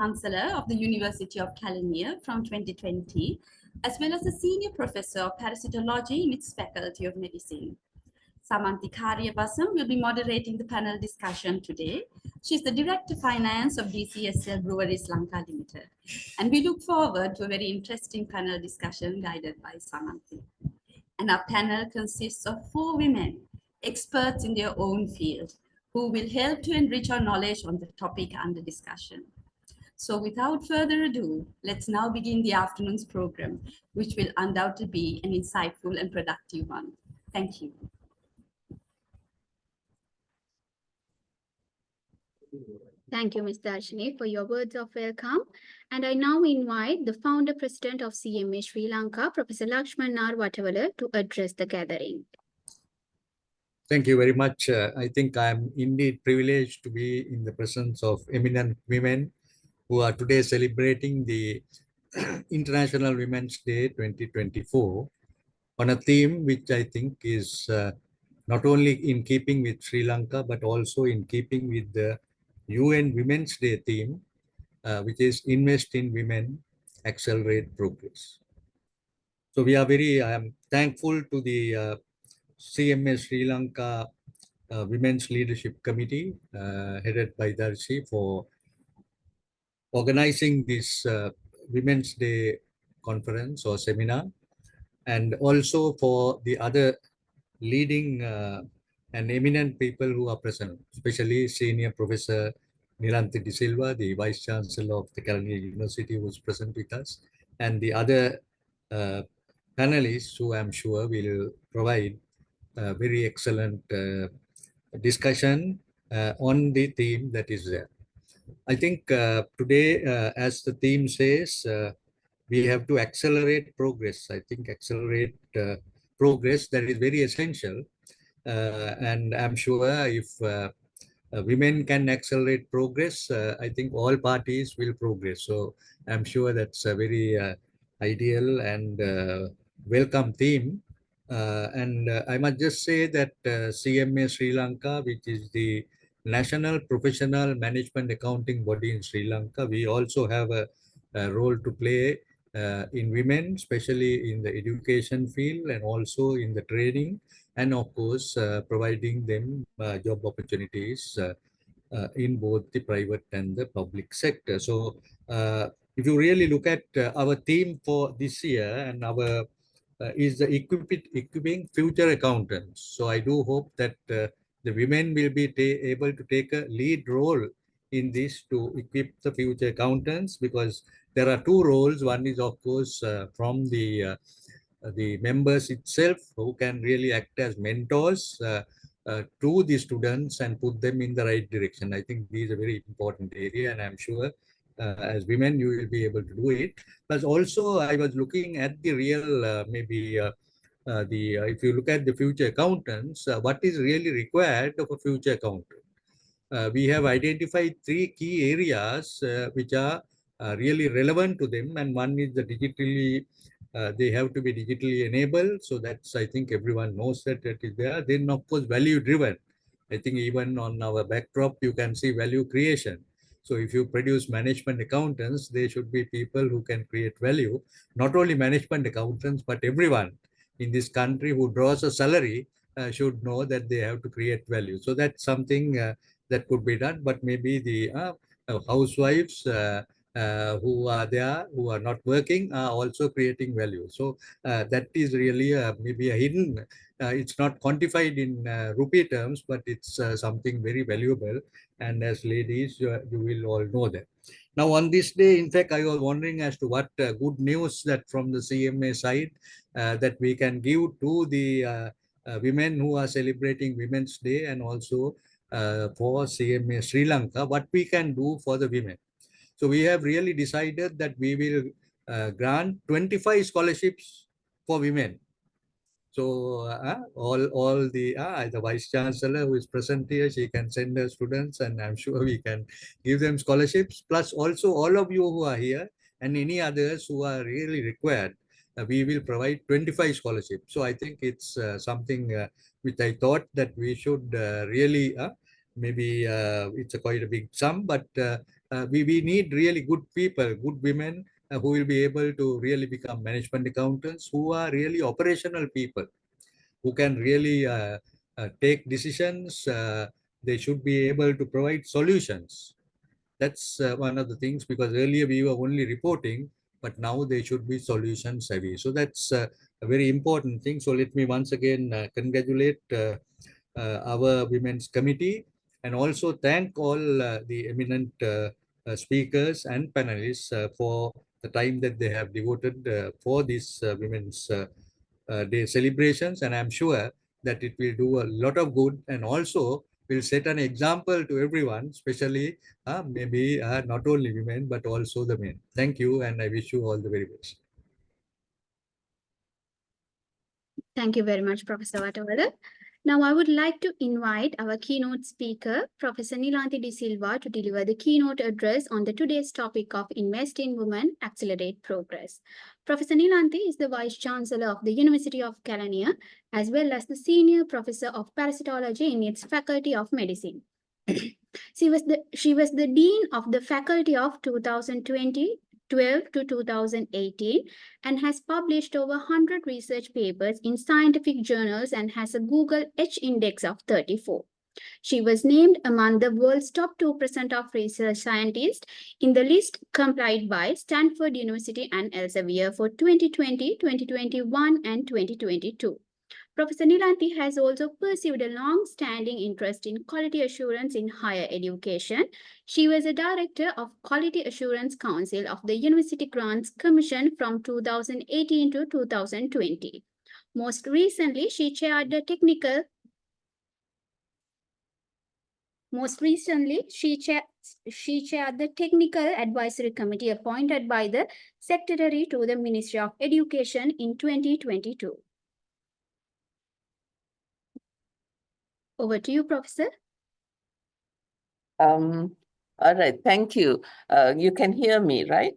Chancellor of the University of California from 2020, as well as a Senior Professor of Parasitology in its Faculty of Medicine. Samanthi Karyabasam will be moderating the panel discussion today. She's the Director Finance of DCSL Breweries Lanka Limited. And we look forward to a very interesting panel discussion guided by Samanthi. And our panel consists of 4 women, experts in their own field, who will help to enrich our knowledge on the topic under discussion. So without further ado, let's now begin the afternoon's program, which will undoubtedly be an insightful and productive one. Thank you. Thank you, Ms. Darshini, for your words of welcome. And I now invite the founder president of CMA Sri Lanka, Professor Lakshman Watawala, to address the gathering. Thank you very much. I think I'm indeed privileged to be in the presence of eminent women who are today celebrating the International Women's Day 2024 on a theme which I think is not only in keeping with Sri Lanka, but also in keeping with the UN Women's Day theme, which is Invest in Women, Accelerate Progress. So we are very thankful to the CMA Sri Lanka Women's Leadership Committee, headed by Darshi, for organizing this Women's Day conference or seminar, and also for the other leading and eminent people who are present, especially Senior Professor Nilanthi De Silva, the Vice Chancellor of the California University, who is present with us, and the other panelists who I'm sure will provide a very excellent discussion on the theme that is there. I think today, as the theme says, we have to accelerate progress. I think accelerate progress, that is very essential. And I'm sure if women can accelerate progress, I think all parties will progress. So I'm sure that's a very ideal and welcome theme. And I must just say that CMA Sri Lanka, which is the National Professional Management Accounting Body in Sri Lanka, we also have a role to play in women, especially in the education field and also in the training, and of course providing them job opportunities in both the private and the public sector. So if you really look at our theme for this year, and our is the equipping future accountants. So I do hope that the women will be able to take a lead role in this to equip the future accountants, because there are 2 roles. One is, of course, from the members itself, who can really act as mentors to the students and put them in the right direction. I think these are very important area, and I'm sure as women you will be able to do it. But also I was looking at the real if you look at the future accountants, what is really required of a future accountant. We have identified 3 key areas which are really relevant to them, and one is the digitally they have to be digitally enabled. So that's, I think everyone knows that it is there. Then of course value driven. I think even on our backdrop you can see value creation. So if you produce management accountants, they should be people who can create value. Not only management accountants, but everyone in this country who draws a salary should know that they have to create value. So that's something that could be done. But maybe the housewives who are there, who are not working, are also creating value. So that is really maybe a hidden, it's not quantified in rupee terms, but it's something very valuable. And as ladies, you will all know that. Now on this day, in fact, I was wondering as to what good news that from the CMA side that we can give to the women who are celebrating Women's Day, and also for CMA Sri Lanka, what we can do for the women. So we have really decided that we will grant 25 scholarships for women. So all the Vice Chancellor who is present here, she can send her students, and I'm sure we can give them scholarships. Plus also all of you who are here and any others who are really required, we will provide 25 scholarships. So I think it's something which I thought that we should really maybe it's quite a big sum, but we need really good people, good women who will be able to really become management accountants, who are really operational people, who can really take decisions. They should be able to provide solutions. That's one of the things, because earlier we were only reporting, but now they should be solution savvy. So that's a very important thing. So let me once again congratulate our women's committee, and also thank all the eminent speakers and panelists for the time that they have devoted for this women's day celebrations. And I'm sure that it will do a lot of good, and also will set an example to everyone, especially maybe not only women, but also the men. Thank you, and I wish you all the very best. Thank you very much, Professor Watawala. Now, I would like to invite our keynote speaker, Professor Nilanthi De Silva, to deliver the keynote address on the today's topic of Invest in Women, Accelerate Progress. Professor Nilanthi is the Vice Chancellor of the University of Kelaniya, as well as the Senior Professor of Parasitology in its Faculty of Medicine. She was the Dean of the Faculty of 2012 to 2018 and has published over 100 research papers in scientific journals and has a Google H index of 34. She was named among the world's top 2% of research scientists in the list compiled by Stanford University and Elsevier for 2020, 2021, and 2022. Professor Nilanthi has also pursued a long-standing interest in quality assurance in higher education. She was a director of Quality Assurance Council of the University Grants Commission from 2018 to 2020. Most recently, she chaired the technical advisory committee appointed by the Secretary to the Ministry of Education in 2022. Over to you, Professor. All right, thank you. You can hear me, right?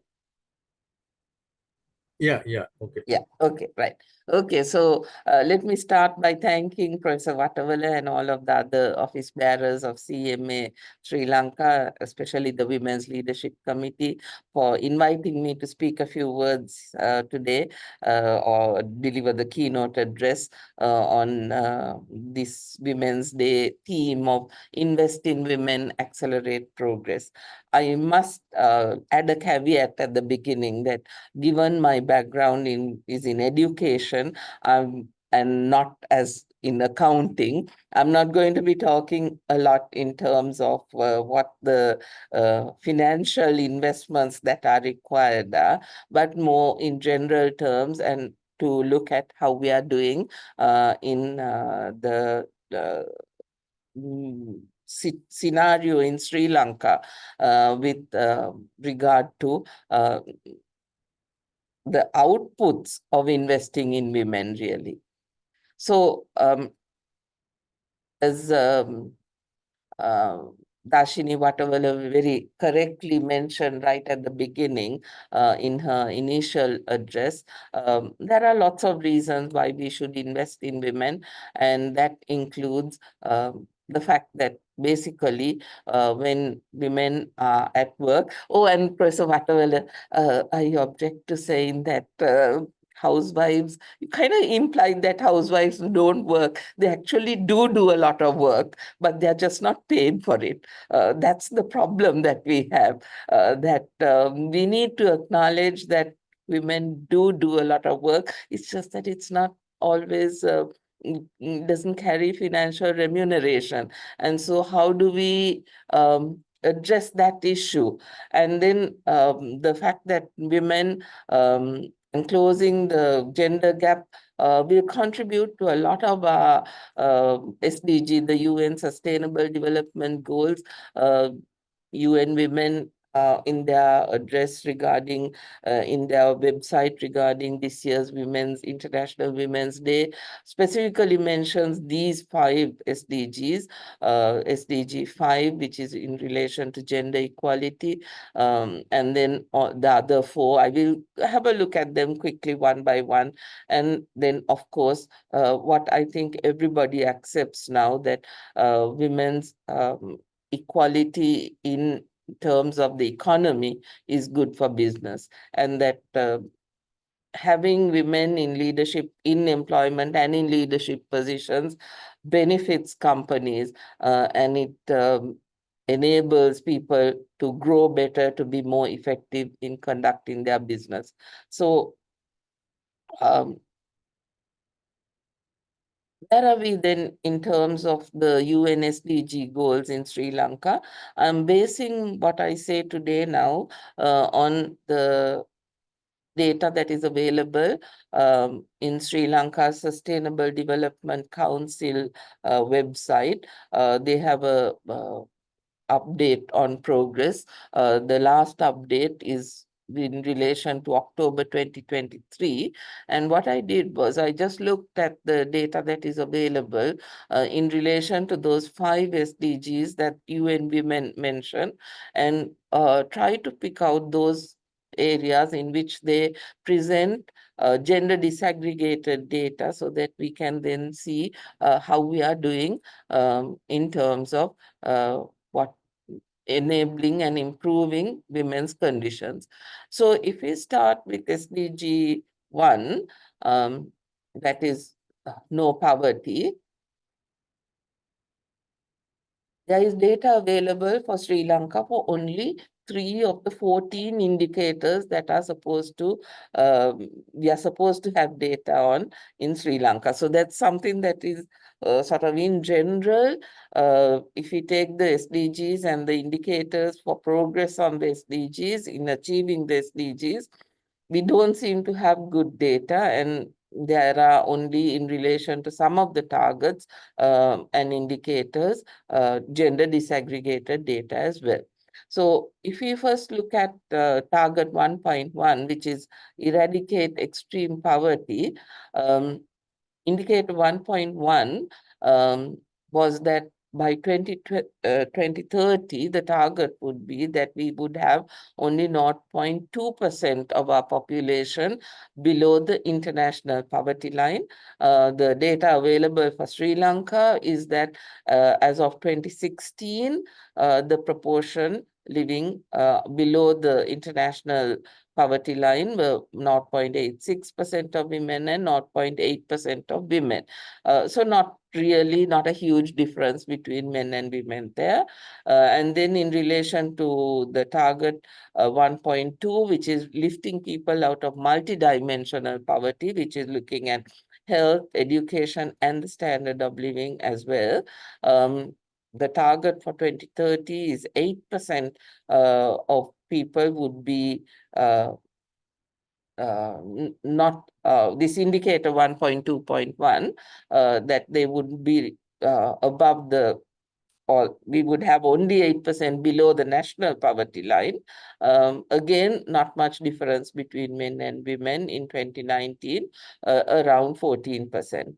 Yeah, okay. Yeah, okay, right. Okay, so let me start by thanking Professor Watawala and all of the other office bearers of CMA Sri Lanka, especially the Women's Leadership Committee, for inviting me to speak a few words today or deliver the keynote address on this Women's Day theme of Invest in Women, Accelerate Progress. I must add a caveat at the beginning that given my background is in education, and not as in accounting, I'm not going to be talking a lot in terms of what the financial investments that are required are, but more in general terms, and to look at how we are doing in the scenario in Sri Lanka with regard to the outputs of investing in women, really. So as Dashini Watawala very correctly mentioned right at the beginning in her initial address, there are lots of reasons why we should invest in women, and that includes the fact that basically when women are at work, and Professor Watawala, I object to saying that housewives, you kind of implied that housewives don't work. They actually do a lot of work, but they're just not paid for it. That's the problem that we have, that we need to acknowledge that women do a lot of work. It's just that it's not always doesn't carry financial remuneration. And so how do we address that issue? And then the fact that women and closing the gender gap will contribute to a lot of SDG, the UN Sustainable Development Goals. UN Women in their address regarding, in their website regarding this year's International Women's Day, specifically mentions these 5 SDGs, SDG 5, which is in relation to gender equality, and then the other 4, I will have a look at them quickly one by one. And then, of course, what I think everybody accepts now, that women's equality in terms of the economy is good for business, and that having women in leadership, in employment and in leadership positions benefits companies, and it enables people to grow better, to be more effective in conducting their business. So where are we then in terms of the UN SDG goals in Sri Lanka? I'm basing what I say today now on the data that is available in Sri Lanka's Sustainable Development Council website. They have a update on progress. The last update is in relation to October 2023. And what I did was I just looked at the data that is available in relation to those 5 SDGs that UN Women mentioned, and try to pick out those areas in which they present gender disaggregated data, so that we can then see how we are doing in terms of what enabling and improving women's conditions. So if we start with SDG 1, that is no poverty, there is data available for Sri Lanka for only 3 of the 14 indicators that are supposed to, we are supposed to have data on in Sri Lanka. So that's something that is sort of in general. If we take the SDGs and the indicators for progress on the SDGs, in achieving the SDGs, we don't seem to have good data, and there are only in relation to some of the targets and indicators, gender disaggregated data as well. So if we first look at target 1.1, which is eradicate extreme poverty, indicator 1.1 was that by 2030, the target would be that we would have only 0.2% of our population below the international poverty line. The data available for Sri Lanka is that as of 2016, the proportion living below the international poverty line were 0.86% of women and 0.8% of women. So not a huge difference between men and women there. And then in relation to the target 1.2, which is lifting people out of multidimensional poverty, which is looking at health, education, and the standard of living as well. The target for 2030 is 8% of people would be not this indicator 1.2.1, that they would be above the, or we would have only 8% below the national poverty line. Again, not much difference between men and women in 2019, around 14%.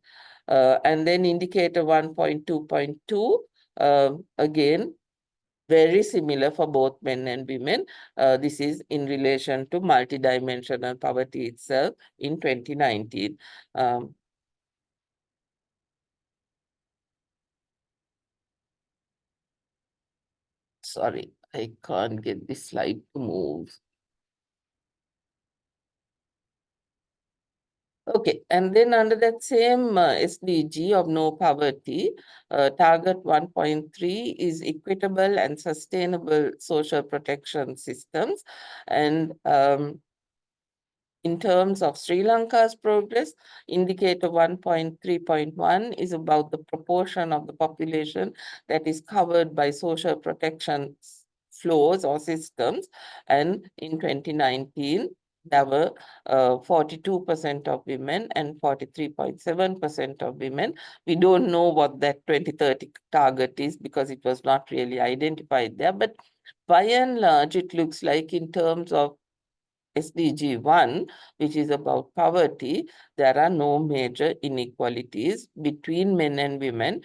And then indicator 1.2.2, again, very similar for both men and women. This is in relation to multidimensional poverty itself in 2019. Sorry, I can't get this slide to move. Okay, and then under that same SDG of no poverty, target 1.3 is equitable and sustainable social protection systems. And in terms of Sri Lanka's progress, indicator 1.3.1 is about the proportion of the population that is covered by social protection flows or systems. And in 2019, there were 42% of women and 43.7% of women. We don't know what that 2030 target is because it was not really identified there. But by and large, it looks like in terms of SDG 1, which is about poverty, there are no major inequalities between men and women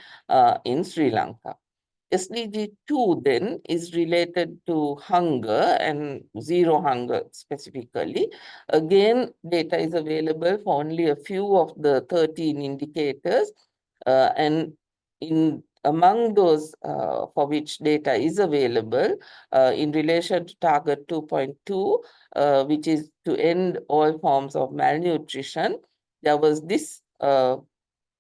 in Sri Lanka. SDG 2 then is related to hunger and zero hunger specifically. Again, data is available for only a few of the 13 indicators. And in among those for which data is available in relation to target 2.2, which is to end all forms of malnutrition, there was this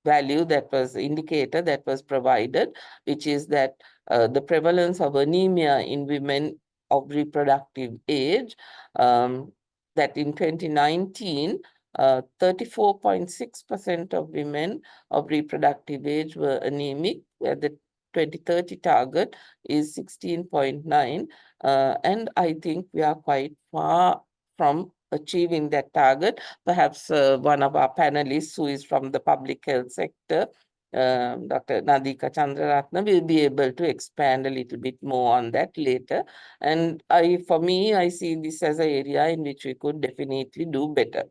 value that was indicator that was provided, which is that the prevalence of anemia in women of reproductive age, that in 2019, 34.6% of women of reproductive age were anemic, where the 2030 target is 16.9. And I think we are quite far from achieving that target. Perhaps one of our panelists who is from the public health sector, Dr. Nadika Chandraratna, will be able to expand a little bit more on that later. And for me, I see this as an area in which we could definitely do better.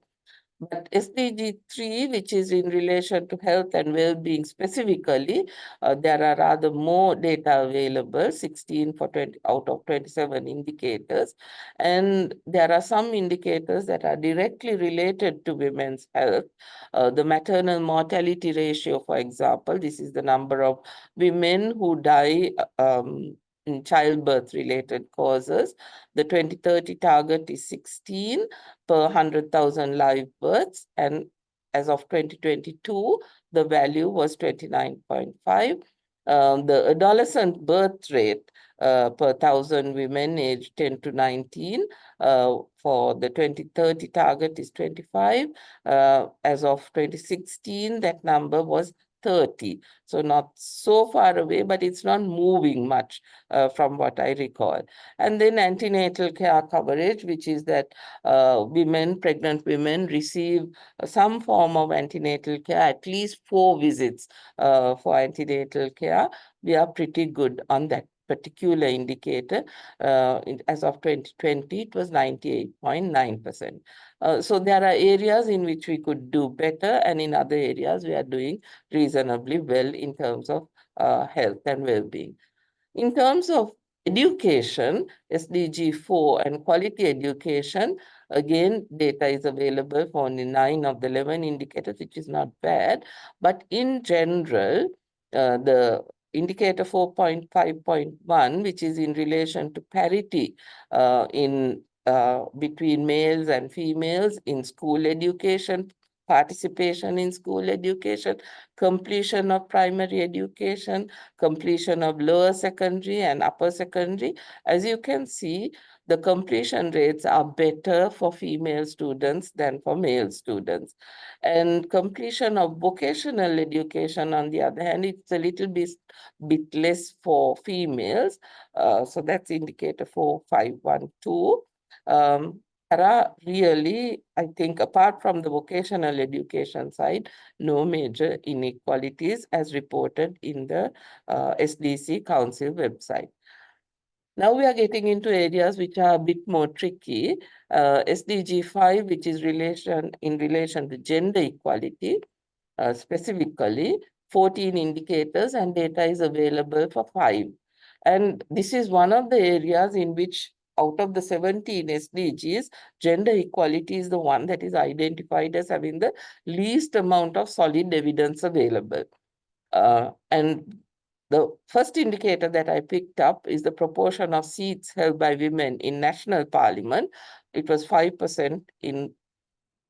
But SDG 3, which is in relation to health and well-being specifically, there are rather more data available, 16 for 20 out of 27 indicators. And there are some indicators that are directly related to women's health. The maternal mortality ratio, for example, this is the number of women who die in childbirth-related causes. The 2030 target is 16 per 100,000 live births, and as of 2022, the value was 29.5. The adolescent birth rate per 1,000 women aged 10 to 19 for the 2030 target is 25. As of 2016, that number was 30. So not so far away, but it's not moving much from what I recall. And then antenatal care coverage, which is that pregnant women receive some form of antenatal care, at least 4 visits for antenatal care. We are pretty good on that particular indicator. As of 2020, it was 98.9%. So there are areas in which we could do better, and in other areas we are doing reasonably well in terms of health and well-being. In terms of education, SDG 4 and quality education, again, data is available for only 9 of the 11 indicators, which is not bad. But in general, the indicator 4.5.1, which is in relation to parity between males and females in school education, participation in school education, completion of primary education, completion of lower secondary and upper secondary. As you can see, the completion rates are better for female students than for male students. And completion of vocational education, on the other hand, it's a little bit less for females. So that's indicator 4.5.1.2. There are really, I think, apart from the vocational education side, no major inequalities as reported in the SDC Council website. Now we are getting into areas which are a bit more tricky. SDG 5, which is in relation to gender equality, specifically 14 indicators, and data is available for 5. And this is one of the areas in which out of the 17 SDGs, gender equality is the one that is identified as having the least amount of solid evidence available. And the first indicator that I picked up is the proportion of seats held by women in national parliament. It was 5% in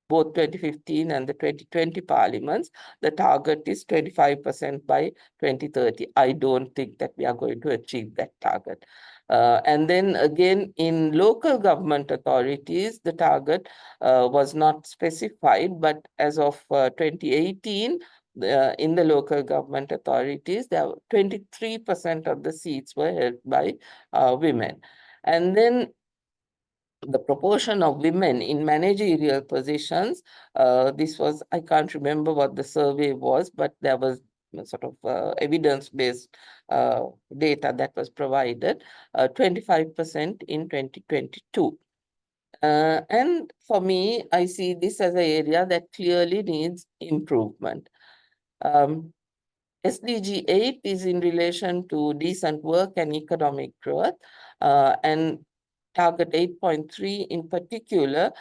both 2015 and the 2020 parliaments. The target is 25% by 2030. I don't think that we are going to achieve that target. And then again, in local government authorities, the target was not specified, but as of 2018, in the local government authorities, 23% of the seats were held by women. And then the proportion of women in managerial positions, this was, I can't remember what the survey was, but there was sort of evidence-based data that was provided, 25% in 2022. And for me, I see this as an area that clearly needs improvement. SDG 8 is in relation to decent work and economic growth, and target 8.3 in particular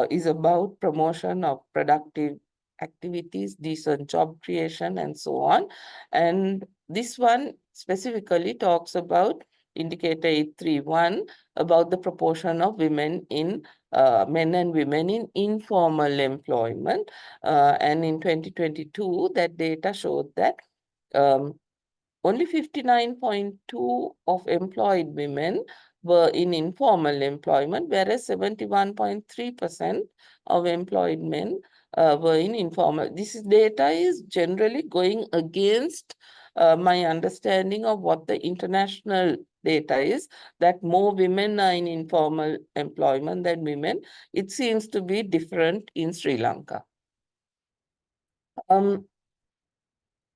is about promotion of productive activities, decent job creation, and so on. And this one specifically talks about indicator 831 about the proportion of women in men and women in informal employment. And in 2022, that data showed that only 59.2 of employed women were in informal employment, whereas 71.3% of employed men were in informal. This data is generally going against my understanding of what the international data is, that more women are in informal employment than women. It seems to be different in Sri Lanka. And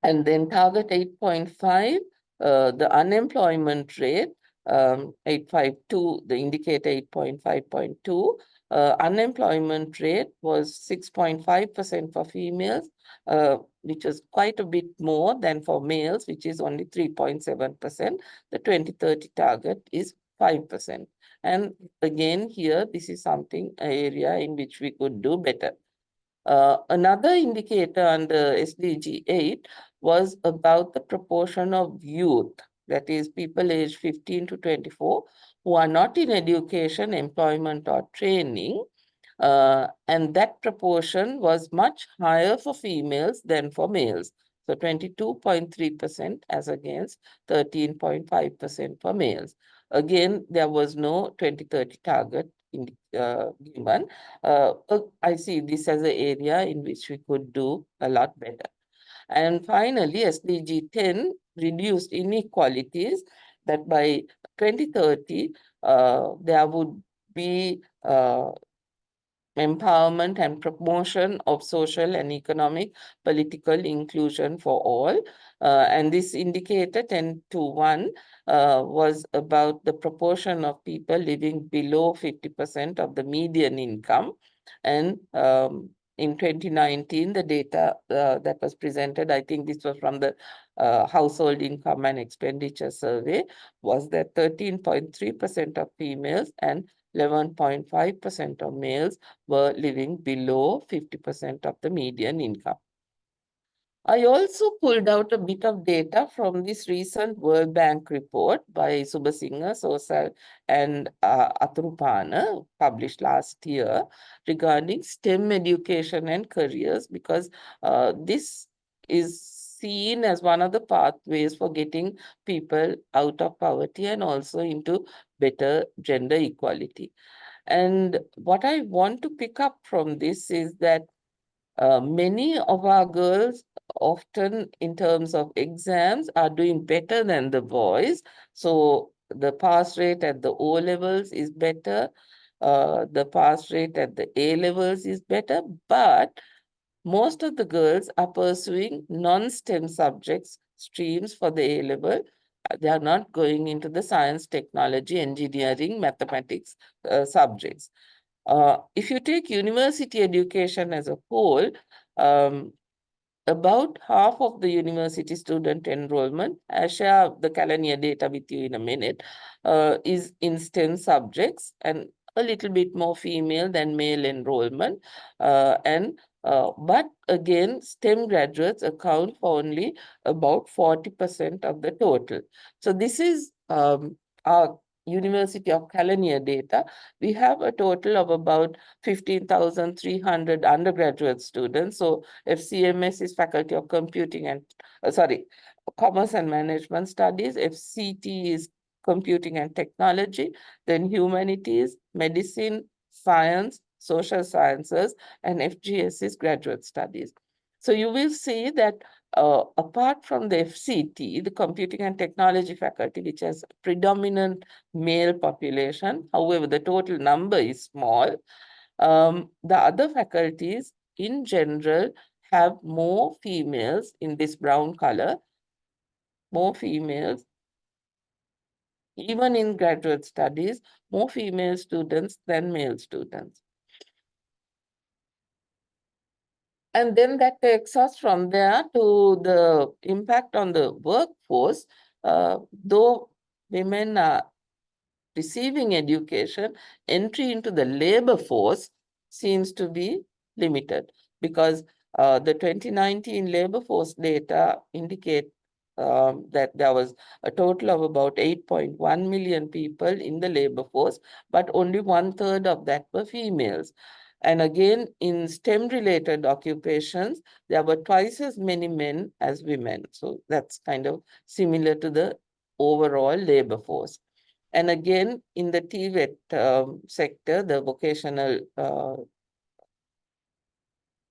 then target 8.5, the unemployment rate, 852, the indicator 8.5.2, unemployment rate was 6.5% for females, which is quite a bit more than for males, which is only 3.7%. The 2030 target is 5%. And again, here, this is something, an area in which we could do better. Another indicator under SDG 8 was about the proportion of youth, that is people aged 15 to 24, who are not in education, employment, or training. And that proportion was much higher for females than for males. So 22.3% as against 13.5% for males. Again, there was no 2030 target given. I see this as an area in which we could do a lot better. And finally, SDG 10 reduced inequalities, that by 2030, there would be empowerment and promotion of social and economic political inclusion for all. And this indicator 10-1 was about the proportion of people living below 50% of the median income. And in 2019, the data that was presented, I think this was from the Household Income and Expenditure Survey, was that 13.3% of females and 11.5% of males were living below 50% of the median income. I also pulled out a bit of data from this recent World Bank report by Subasinghe, Sosal, and Aturupana, published last year, regarding STEM education and careers, because this is seen as one of the pathways for getting people out of poverty and also into better gender equality. And what I want to pick up from this is that many of our girls, often in terms of exams, are doing better than the boys. So the pass rate at the O levels is better. The pass rate at the A levels is better, but most of the girls are pursuing non-STEM subjects streams for the A level. They are not going into the science, technology, engineering, mathematics subjects. If you take university education as a whole, about half of the university student enrollment, I share the calendar year data with you in a minute, is in STEM subjects, and a little bit more female than male enrollment. But again, STEM graduates account for only about 40% of the total. So this is our University of Calania data. We have a total of about 15,300 undergraduate students. So FCMS is Faculty of Computing and, Commerce and Management Studies. FCT is Computing and Technology, then Humanities, Medicine, Science, Social Sciences, and FGS is Graduate Studies. So you will see that apart from the FCT, the Computing and Technology faculty, which has predominant male population, however, the total number is small, the other faculties in general have more females in this brown color, more females, even in graduate studies, more female students than male students. And then that takes us from there to the impact on the workforce. Though women are receiving education, entry into the labor force seems to be limited, because the 2019 labor force data indicate that there was a total of about 8.1 million people in the labor force, but only 1/3 of that were females. And again, in STEM-related occupations, there were twice as many men as women. So that's kind of similar to the overall labor force. And again, in the TVET sector, the vocational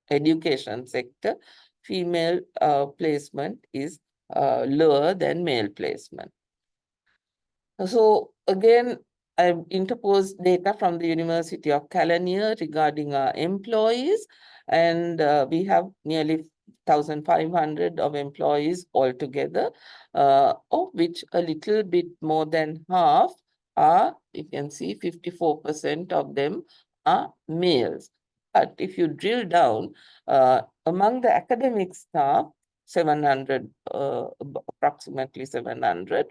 education sector, female placement is lower than male placement. So again, I've interposed data from the University of Kelaniya regarding our employees, and we have nearly 1,500 of employees altogether, of which a little bit more than half are, you can see 54% of them are males. But if you drill down, among the academic staff, 700, approximately 700,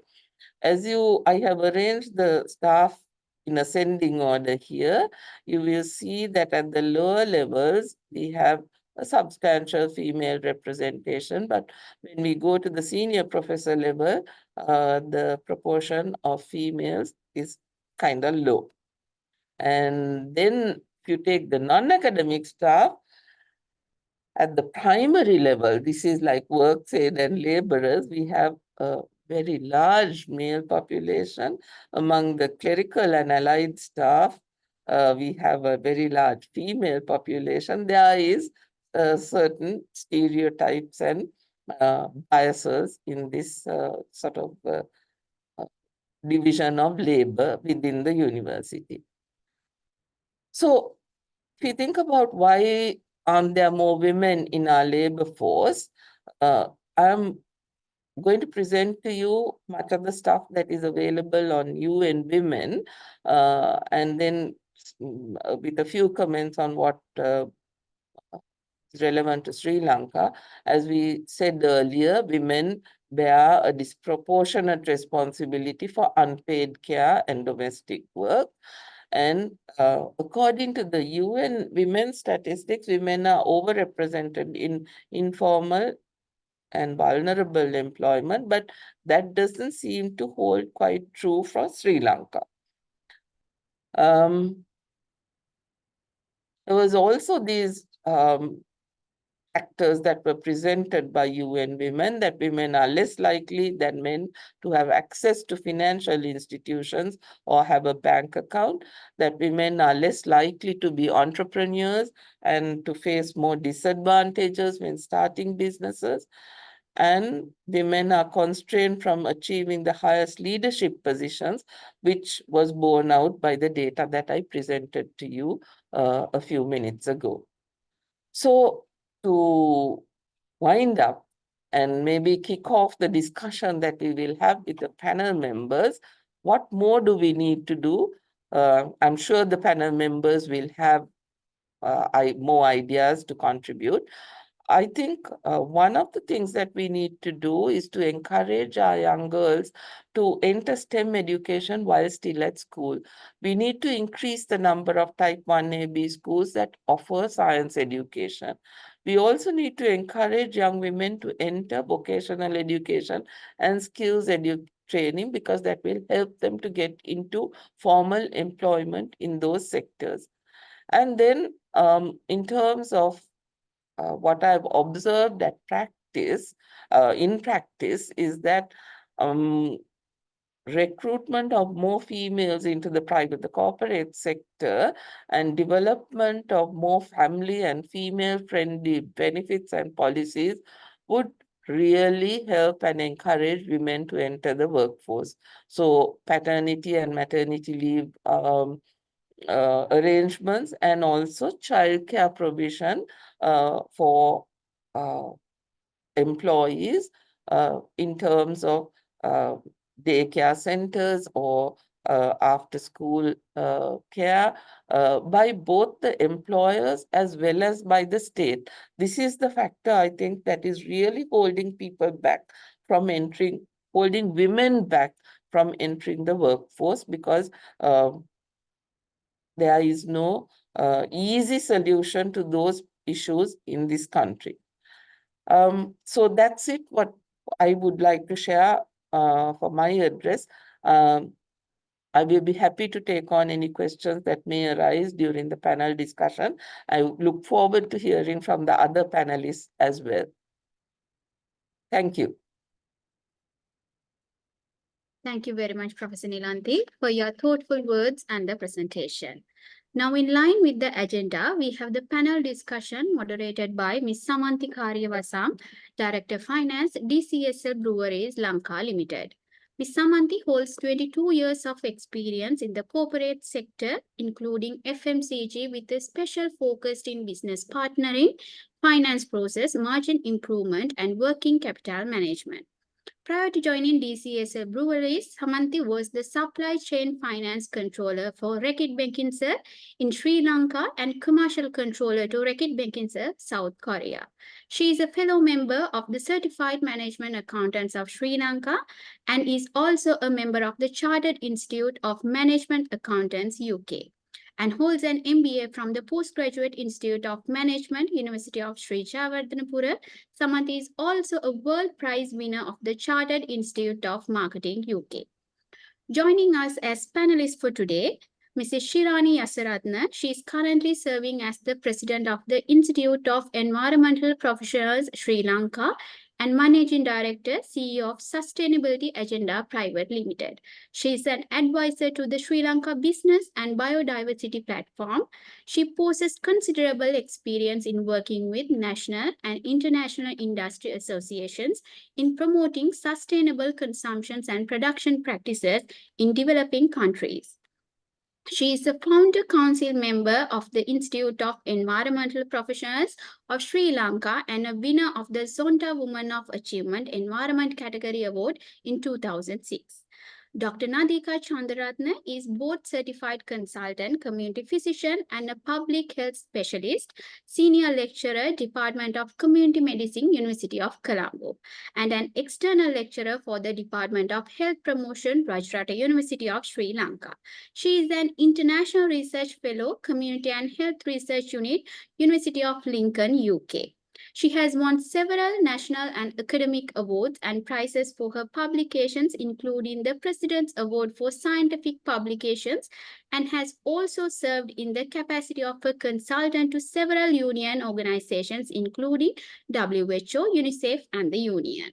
I have arranged the staff in ascending order here, you will see that at the lower levels, we have a substantial female representation, but when we go to the senior professor level, the proportion of females is kind of low. And then if you take the non-academic staff, at the primary level, this is like works aid and laborers, we have a very large male population. Among the clerical and allied staff, we have a very large female population. There is certain stereotypes and biases in this sort of division of labor within the university. So if you think about why there are more women in our labor force, I'm going to present to you much of the stuff that is available on UN Women, and then with a few comments on what is relevant to Sri Lanka. As we said earlier, women bear a disproportionate responsibility for unpaid care and domestic work. And according to the UN women statistics, women are overrepresented in informal and vulnerable employment, but that doesn't seem to hold quite true for Sri Lanka. There was also these factors that were presented by UN Women, that women are less likely than men to have access to financial institutions or have a bank account, that women are less likely to be entrepreneurs and to face more disadvantages when starting businesses, and women are constrained from achieving the highest leadership positions, which was borne out by the data that I presented to you a few minutes ago. So to wind up and maybe kick off the discussion that we will have with the panel members, what more do we need to do? I'm sure the panel members will have more ideas to contribute. I think one of the things that we need to do is to encourage our young girls to enter STEM education while still at school. We need to increase the number of Type 1AB schools that offer science education. We also need to encourage young women to enter vocational education and skills training, because that will help them to get into formal employment in those sectors. And then in terms of what I've observed in practice is that recruitment of more females into the private, the corporate sector, and development of more family and female-friendly benefits and policies would really help and encourage women to enter the workforce. So paternity and maternity leave arrangements, and also childcare provision for employees in terms of daycare centers or after school care by both the employers as well as by the state. This is the factor, I think, that is really holding people back from holding women back from entering the workforce, because there is no easy solution to those issues in this country. So that's it, what I would like to share for my address. I will be happy to take on any questions that may arise during the panel discussion. I look forward to hearing from the other panelists as well. Thank you. Thank you very much, Professor Nilanthi, for your thoughtful words and the presentation. Now, in line with the agenda, we have the panel discussion moderated by Ms. Samanthi Karyavasam, Director Finance, DCSL Breweries, Lanka Limited. Ms. Samanthi holds 22 years of experience in the corporate sector, including FMCG, with a special focus in business partnering, finance process, margin improvement, and working capital management. Prior to joining DCSL Breweries, Samanthi was the supply chain finance controller for Reckitt Beckinsale in Sri Lanka and commercial controller to Reckitt Beckinsale, South Korea. She is a fellow member of the Certified Management Accountants of Sri Lanka and is also a member of the Chartered Institute of Management Accountants, UK, and holds an MBA from the Postgraduate Institute of Management, University of Sri Javardhanapura. Samanthi is also a World Prize winner of the Chartered Institute of Marketing, UK. Joining us as panelists for today, Mrs. Shirani Yasaratna. She is currently serving as the President of the Institute of Environmental Professionals, Sri Lanka, and Managing Director, CEO of Sustainability Agenda Private Limited. She is an advisor to the Sri Lanka Business and Biodiversity Platform. She possesses considerable experience in working with national and international industry associations in promoting sustainable consumptions and production practices in developing countries. She is a founder council member of the Institute of Environmental Professionals of Sri Lanka and a winner of the Zonta Woman of Achievement Environment Category Award in 2006. Dr. Nadika Chandaratna is board certified consultant, community physician, and a public health specialist, senior lecturer, Department of Community Medicine, University of Colombo, and an external lecturer for the Department of Health Promotion, Rajrata University of Sri Lanka. She is an international research fellow, Community and Health Research Unit, University of Lincoln, UK. She has won several national and academic awards and prizes for her publications, including the President's Award for Scientific Publications, and has also served in the capacity of a consultant to several union organizations, including WHO, UNICEF, and the Union.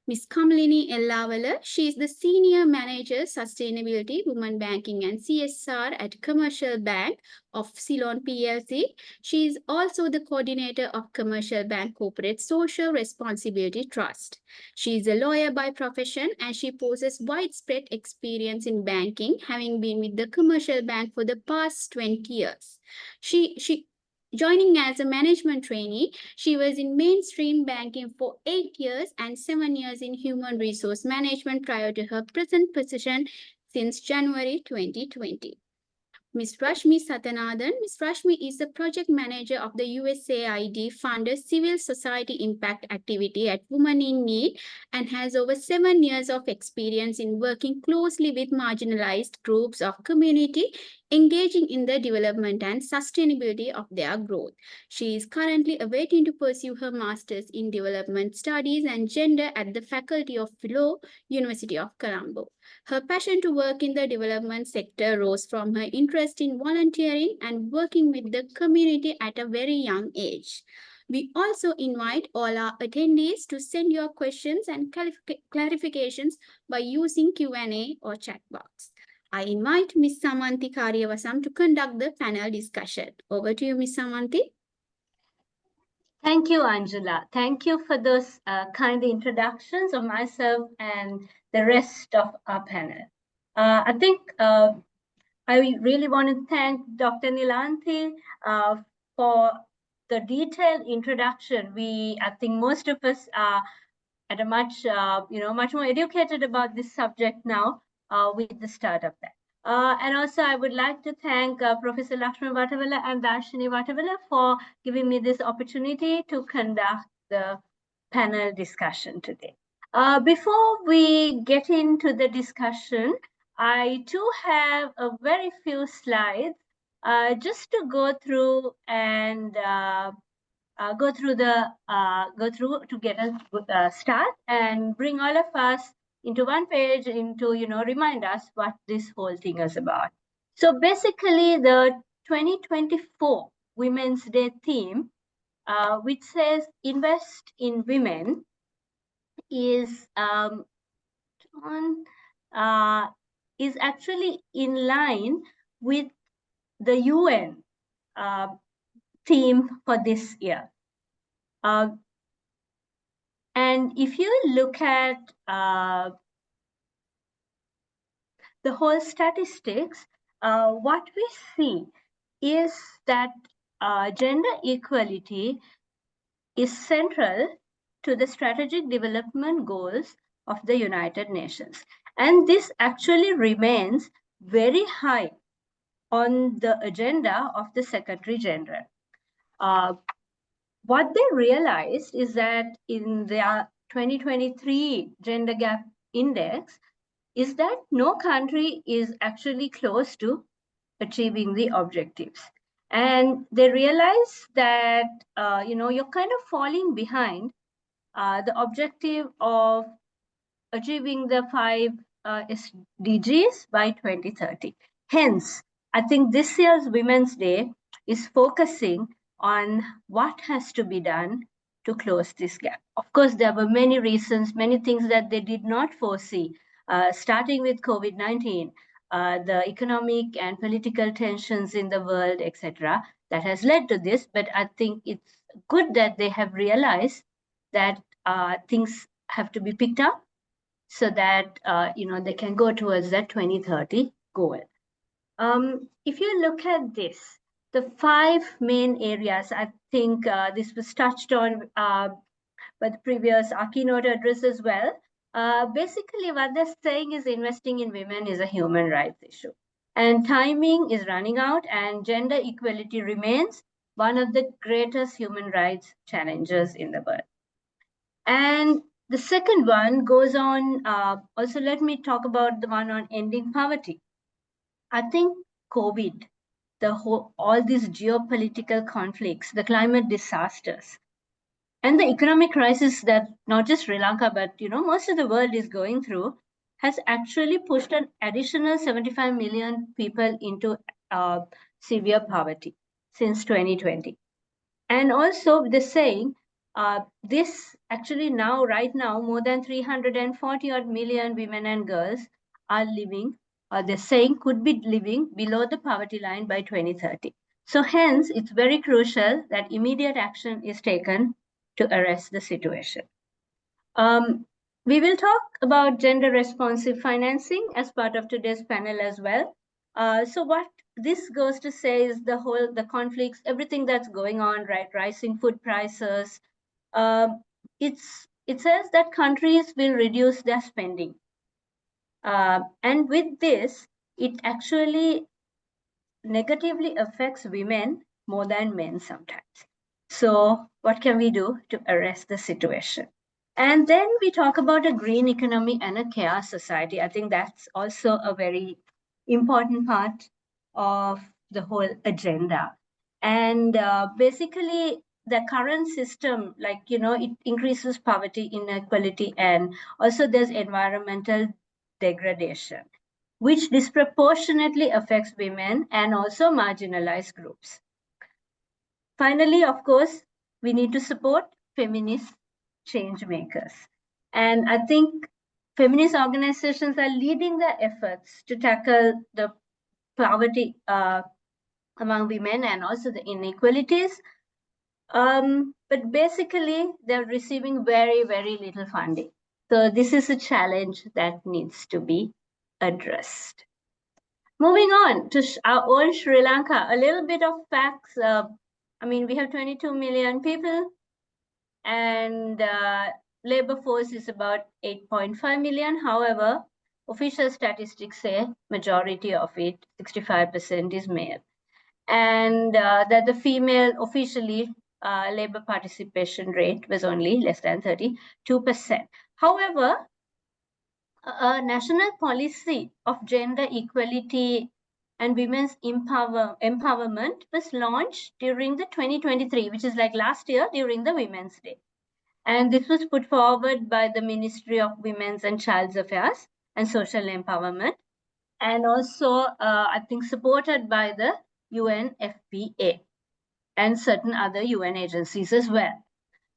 Ms. Kamalini Ellavala, she is the Senior Manager, Sustainability, Women Banking and CSR at Commercial Bank of Ceylon PLC. She is also the Coordinator of Commercial Bank Corporate Social Responsibility Trust. She is a lawyer by profession and she possesses widespread experience in banking, having been with the Commercial Bank for the past 20 years. Joining as a management trainee, she was in mainstream banking for 8 years and 7 years in human resource management prior to her present position since January 2020. Ms. Rashmi Satyanathan. Ms. Rashmi is the project manager of the USAID funded Civil Society Impact Activity at Women in Need and has over 7 years of experience in working closely with marginalized groups of community, engaging in the development and sustainability of their growth. She is currently awaiting to pursue her Master's in Development Studies and Gender at the Faculty of Law, University of Colombo. Her passion to work in the development sector rose from her interest in volunteering and working with the community at a very young age. We also invite all our attendees to send your questions and clarifications by using Q&A or chat box. I invite Ms. Samanthi Karyavasam to conduct the panel discussion. Over to you, Ms. Samanthi. Thank you, Angela. Thank you for those kind introductions of myself and the rest of our panel. I think I really want to thank Dr. Nilanthi for the detailed introduction. I think most of us are at a much more educated about this subject now with the start of that. And also, I would like to thank Professor Lakshmi Vatavella and Darshini Vatavella for giving me this opportunity to conduct the panel discussion today. Before we get into the discussion, I too have a very few slides just to go through and go through to get a good start and bring all of us into one page into, remind us what this whole thing is about. So basically the 2024 Women's Day theme, which says invest in women, is actually in line with the UN theme for this year. And if you look at the whole statistics, what we see is that gender equality is central to the strategic development goals of the United Nations. And this actually remains very high on the agenda of the Secretary General. What they realized is that in their 2023 Gender Gap Index, is that no country is actually close to achieving the objectives. And they realize that, you're kind of falling behind the objective of achieving the 5 SDGs by 2030. Hence, I think this year's Women's Day is focusing on what has to be done to close this gap. Of course, there were many reasons, many things that they did not foresee, starting with COVID-19, the economic and political tensions in the world, etc., that has led to this. But I think it's good that they have realized that things have to be picked up so that they can go towards that 2030 goal. If you look at this, the 5 main areas, I think this was touched on by the previous keynote address as well. Basically, what they're saying is investing in women is a human rights issue. And timing is running out, and gender equality remains one of the greatest human rights challenges in the world. And the second one goes on, also let me talk about the one on ending poverty. I think COVID, all these geopolitical conflicts, the climate disasters, and the economic crisis that not just Sri Lanka, but most of the world is going through, has actually pushed an additional 75 million people into severe poverty since 2020. And also they're saying this actually right now, more than 340 odd million women and girls are living, they're saying could be living below the poverty line by 2030. So hence, it's very crucial that immediate action is taken to arrest the situation. We will talk about gender responsive financing as part of today's panel as well. So what this goes to say is the conflicts, everything that's going on, right? Rising food prices. It says that countries will reduce their spending. And with this, it actually negatively affects women more than men sometimes. So what can we do to arrest the situation? And then we talk about a green economy and a chaos society. I think that's also a very important part of the whole agenda. And basically, the current system, it increases poverty, inequality, and also there's environmental degradation, which disproportionately affects women and also marginalized groups. Finally, of course, we need to support feminist change makers. And I think feminist organizations are leading the efforts to tackle the poverty among women and also the inequalities. But basically, they're receiving very, very little funding. So this is a challenge that needs to be addressed. Moving on to our own Sri Lanka, a little bit of facts. We have 22 million people, and labor force is about 8.5 million. However, official statistics say majority of it, 65%, is male. And that the female officially labor participation rate was only less than 32%. However, a national policy of gender equality and Women's Empowerment was launched during the 2023, which is like last year during the Women's Day. And this was put forward by the Ministry of Women's and Child's Affairs and Social Empowerment, and also, I think, supported by the UNFPA and certain other UN agencies as well.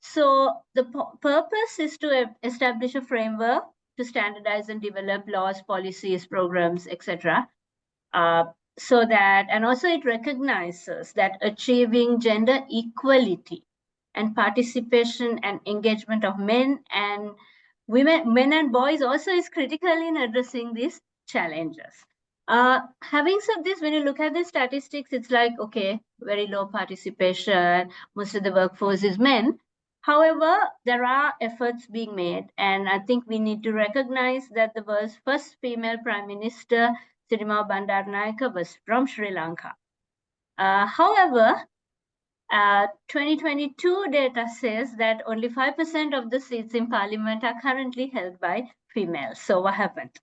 So the purpose is to establish a framework to standardize and develop laws, policies, programs, etc. So that, and also it recognizes that achieving gender equality and participation and engagement of men and women, men and boys also is critical in addressing these challenges. Having said this, when you look at the statistics, it's like, okay, very low participation, most of the workforce is men. However, there are efforts being made, and I think we need to recognize that the world's first female Prime Minister, Sirima Bandaranaike, was from Sri Lanka. However, 2022 data says that only 5% of the seats in parliament are currently held by females. So what happened?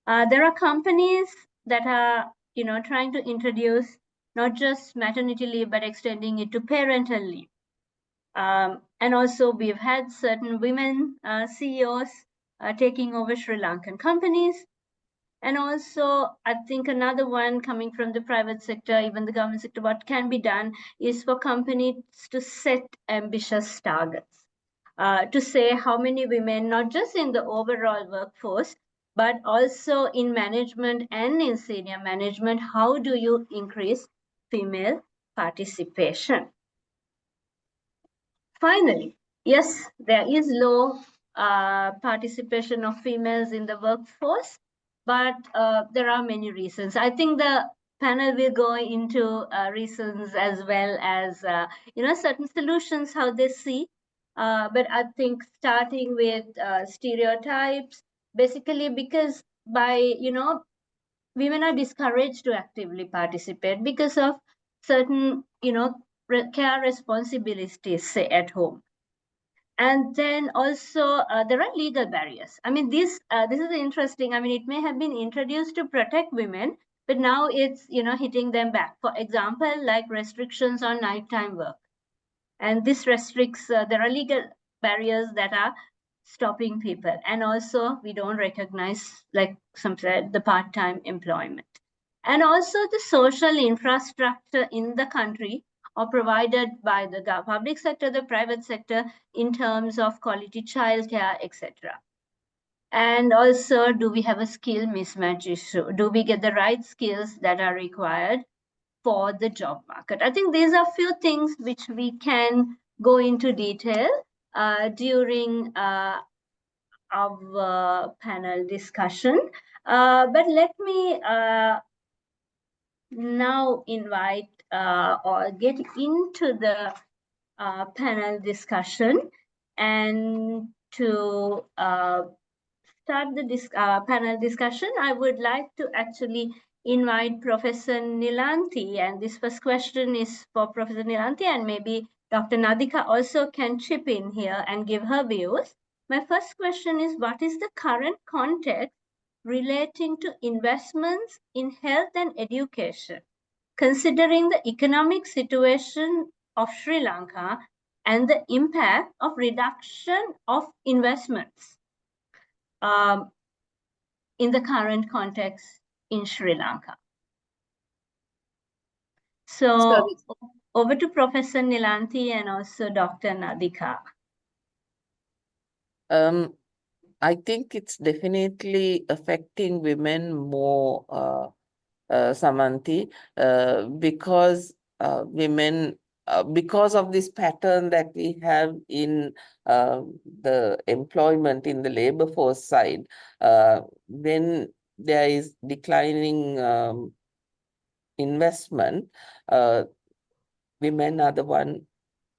There are companies that are, trying to introduce not just maternity leave, but extending it to parental leave. And also we've had certain women CEOs taking over Sri Lankan companies. And also, I think another one coming from the private sector, even the government sector, what can be done is for companies to set ambitious targets, to say how many women, not just in the overall workforce, but also in management and in senior management, how do you increase female participation? Finally, yes, there is low participation of females in the workforce, but there are many reasons. I think the panel will go into reasons as well as certain solutions, how they see. But I think starting with stereotypes, basically because by women are discouraged to actively participate because of certain care responsibilities, say, at home. And then also there are legal barriers. I mean, this is interesting. I mean, it may have been introduced to protect women, but now it's hitting them back. For example, like restrictions on nighttime work, and this restricts. There are legal barriers that are stopping people, and also we don't recognize, like some said, the part-time employment, and also the social infrastructure in the country or provided by the public sector, the private sector, in terms of quality childcare, etc. And also, do we have a skill mismatch issue? Do we get the right skills that are required for the job market? I think these are few things which we can go into detail during our panel discussion. But let me now invite or get into the panel discussion. And to start the panel discussion, I would like to actually invite Professor Nilanthi. And this first question is for Professor Nilanthi, and maybe Dr. Nadika also can chip in here and give her views. My first question is, what is the current context relating to investments in health and education, considering the economic situation of Sri Lanka and the impact of reduction of investments in the current context in Sri Lanka? So over to Professor Nilanthi and also Dr. Nadika. I think it's definitely affecting women more, Samanthi, because women, because of this pattern that we have in the employment in the labor force side, when there is declining investment, women are the one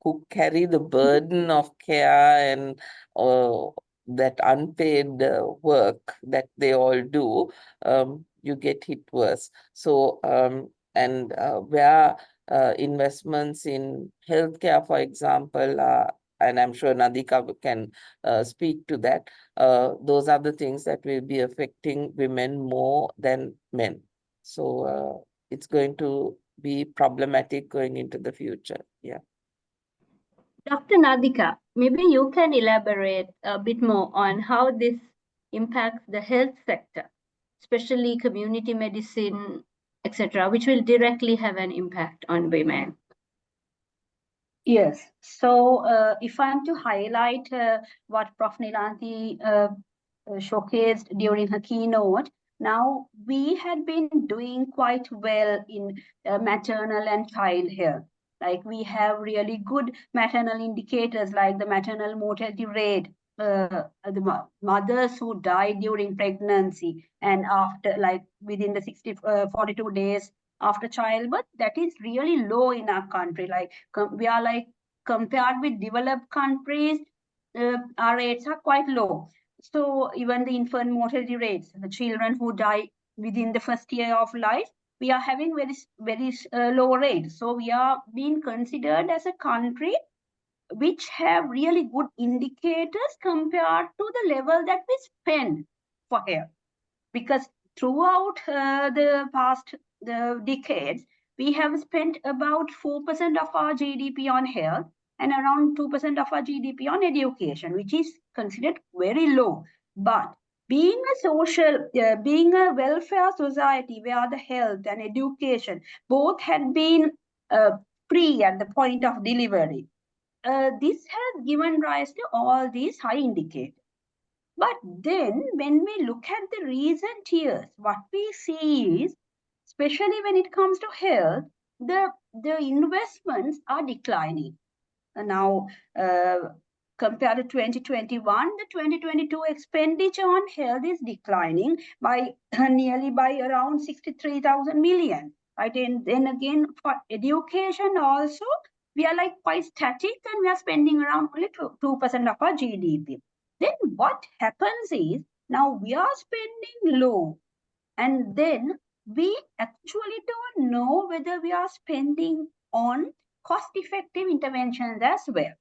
who carry the burden of care and that unpaid work that they all do. You get hit worse. So, and where investments in healthcare, for example, and I'm sure Nadika can speak to that, those are the things that will be affecting women more than men. So it's going to be problematic going into the future. Yeah. Dr. Nadika, maybe you can elaborate a bit more on how this impacts the health sector, especially community medicine, etc., which will directly have an impact on women. Yes. So if I'm to highlight what Prof. Nilanthi showcased during her keynote, now we had been doing quite well in maternal and child health. Like we have really good maternal indicators like the maternal mortality rate, the mothers who died during pregnancy and after, like within the 42 days after childbirth, that is really low in our country. Like we are like compared with developed countries, our rates are quite low. So even the infant mortality rates, the children who die within the first year of life, we are having very low rates. So we are being considered as a country which have really good indicators compared to the level that we spend for health. Because throughout the past decades, we have spent about 4% of our GDP on health and around 2% of our GDP on education, which is considered very low. But being being a welfare society where the health and education both had been free at the point of delivery, this has given rise to all these high indicators. But then when we look at the recent years, what we see is, especially when it comes to health, the investments are declining. Now, compared to 2021, the 2022 expenditure on health is declining by nearly by around 63,000 million. Right? And then again, for education also, we are like quite static and we are spending around only 2% of our GDP. Then what happens is, now we are spending low, and then we actually don't know whether we are spending on cost-effective interventions as well.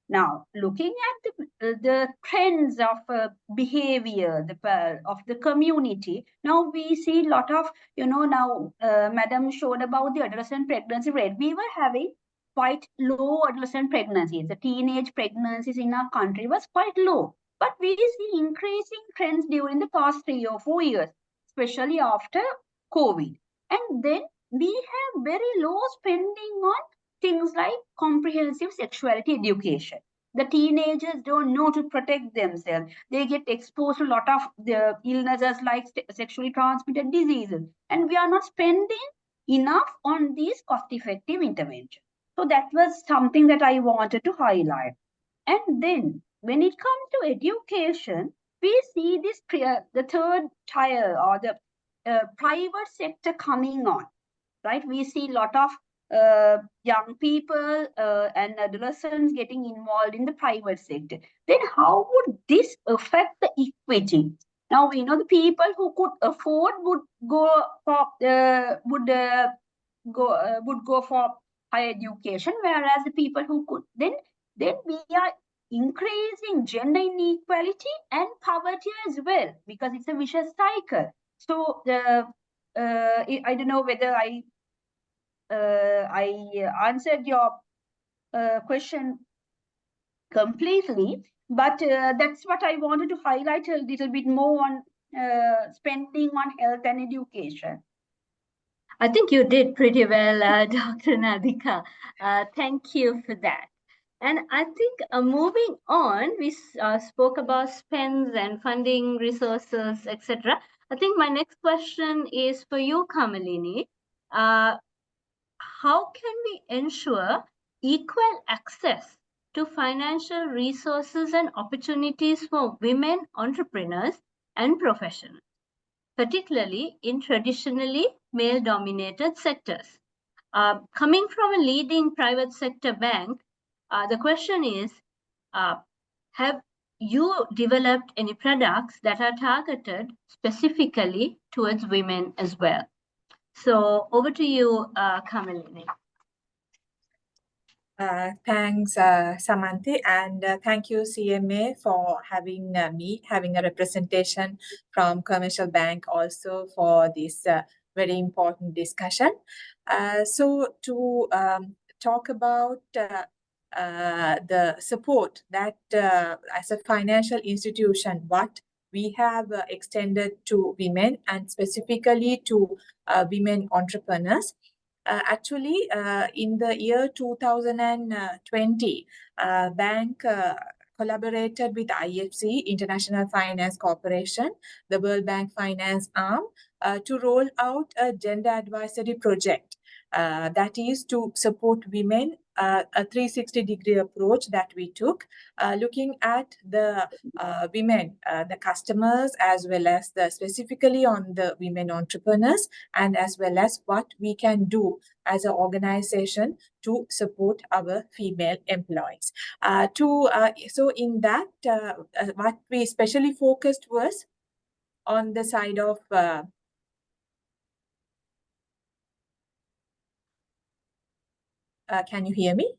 Now, looking at the trends of behavior of the community, now we see a lot of, now Madam showed about the adolescent pregnancy rate. We were having quite low adolescent pregnancies. The teenage pregnancies in our country was quite low. But we see increasing trends during the past 3 or 4 years, especially after COVID. And then we have very low spending on things like comprehensive sexuality education. The teenagers don't know to protect themselves. They get exposed to a lot of the illnesses like sexually transmitted diseases. And we are not spending enough on these cost-effective interventions. So that was something that I wanted to highlight. And then when it comes to education, we see this the third tier or the private sector coming on, right? We see a lot of young people and adolescents getting involved in the private sector. Then how would this affect the equity? Now we know the people who could afford would go for higher education, whereas the people who could then we are increasing gender inequality and poverty as well, because it's a vicious cycle. So I don't know whether I answered your question completely, but that's what I wanted to highlight a little bit more on spending on health and education. I think you did pretty well, Dr. Nadika. Thank you for that. And I think moving on, we spoke about spends and funding resources, etc. I think my next question is for you, Kamalini. How can we ensure equal access to financial resources and opportunities for women entrepreneurs and professionals, particularly in traditionally male-dominated sectors? Coming from a leading private sector bank, the question is, have you developed any products that are targeted specifically towards women as well? So over to you, Kamalini. Thanks, Samanthi, and thank you, CMA, for having me, having a representation from Commercial Bank also for this very important discussion. So to talk about the support that as a financial institution, what we have extended to women and specifically to women entrepreneurs. Actually, in the year 2020, bank collaborated with IFC, International Finance Corporation, the World Bank Finance arm, to roll out a gender advisory project that is to support women, a 360-degree approach that we took, looking at the women, the customers, as well as specifically on the women entrepreneurs, and as well as what we can do as an organization to support our female employees. So in that, what we especially focused was on the side of can you hear me?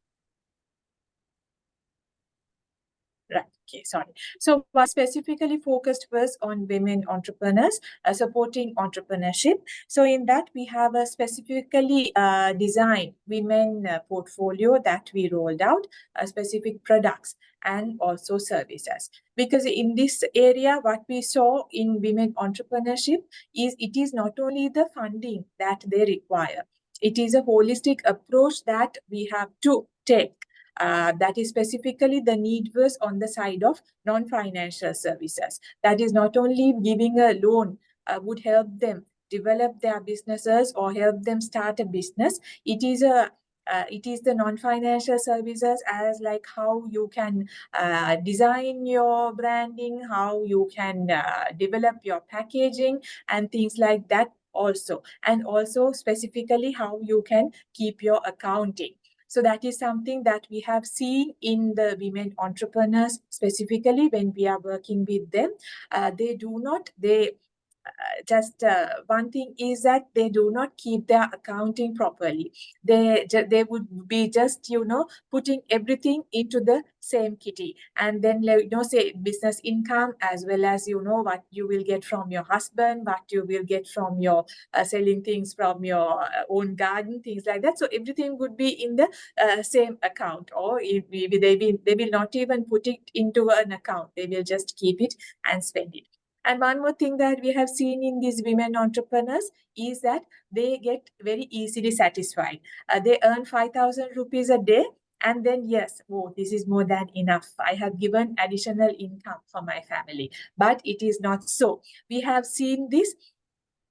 Right. Okay, sorry. So what specifically focused was on women entrepreneurs, supporting entrepreneurship. So in that, we have a specifically designed women portfolio that we rolled out, specific products and also services. Because in this area, what we saw in women entrepreneurship is it is not only the funding that they require, it is a holistic approach that we have to take. That is specifically the need was on the side of non-financial services. That is not only giving a loan would help them develop their businesses or help them start a business. It is the non-financial services as like how you can design your branding, how you can develop your packaging and things like that also. And also specifically how you can keep your accounting. So that is something that we have seen in the women entrepreneurs, specifically when we are working with them. One thing is that they do not keep their accounting properly. They would be just putting everything into the same kitty, and then say business income as well as what you will get from your husband, what you will get from your selling things from your own garden, things like that. So everything would be in the same account, or they will not even put it into an account. They will just keep it and spend it. And one more thing that we have seen in these women entrepreneurs is that they get very easily satisfied. They earn 5,000 rupees a day. And then, yes, this is more than enough. I have given additional income for my family. But it is not so. We have seen this.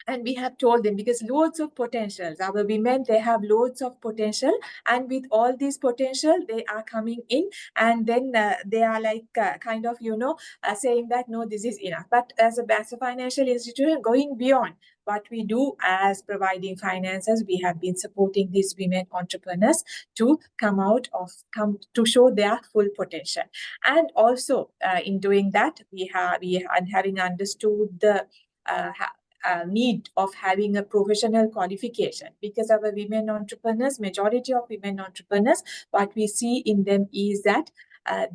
And we have told them, because loads of potentials, our women, they have loads of potential. And with all these potential, they are coming in. And then they are like saying that, no, this is enough. But as a financial institution, going beyond what we do as providing finances, we have been supporting these women entrepreneurs to come to show their full potential. And also in doing that, we having understood the need of having a professional qualification, because our women entrepreneurs, majority of women entrepreneurs, what we see in them is that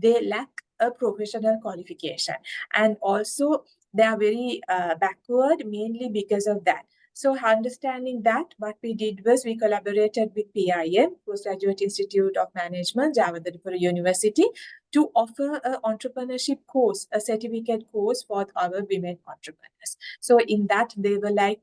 they lack a professional qualification, and also they are very backward mainly because of that. So understanding that, what we did was we collaborated with PIM, Postgraduate Institute of Management, Javadharipura University, to offer an entrepreneurship course, a certificate course for our women entrepreneurs. So in that, they were like,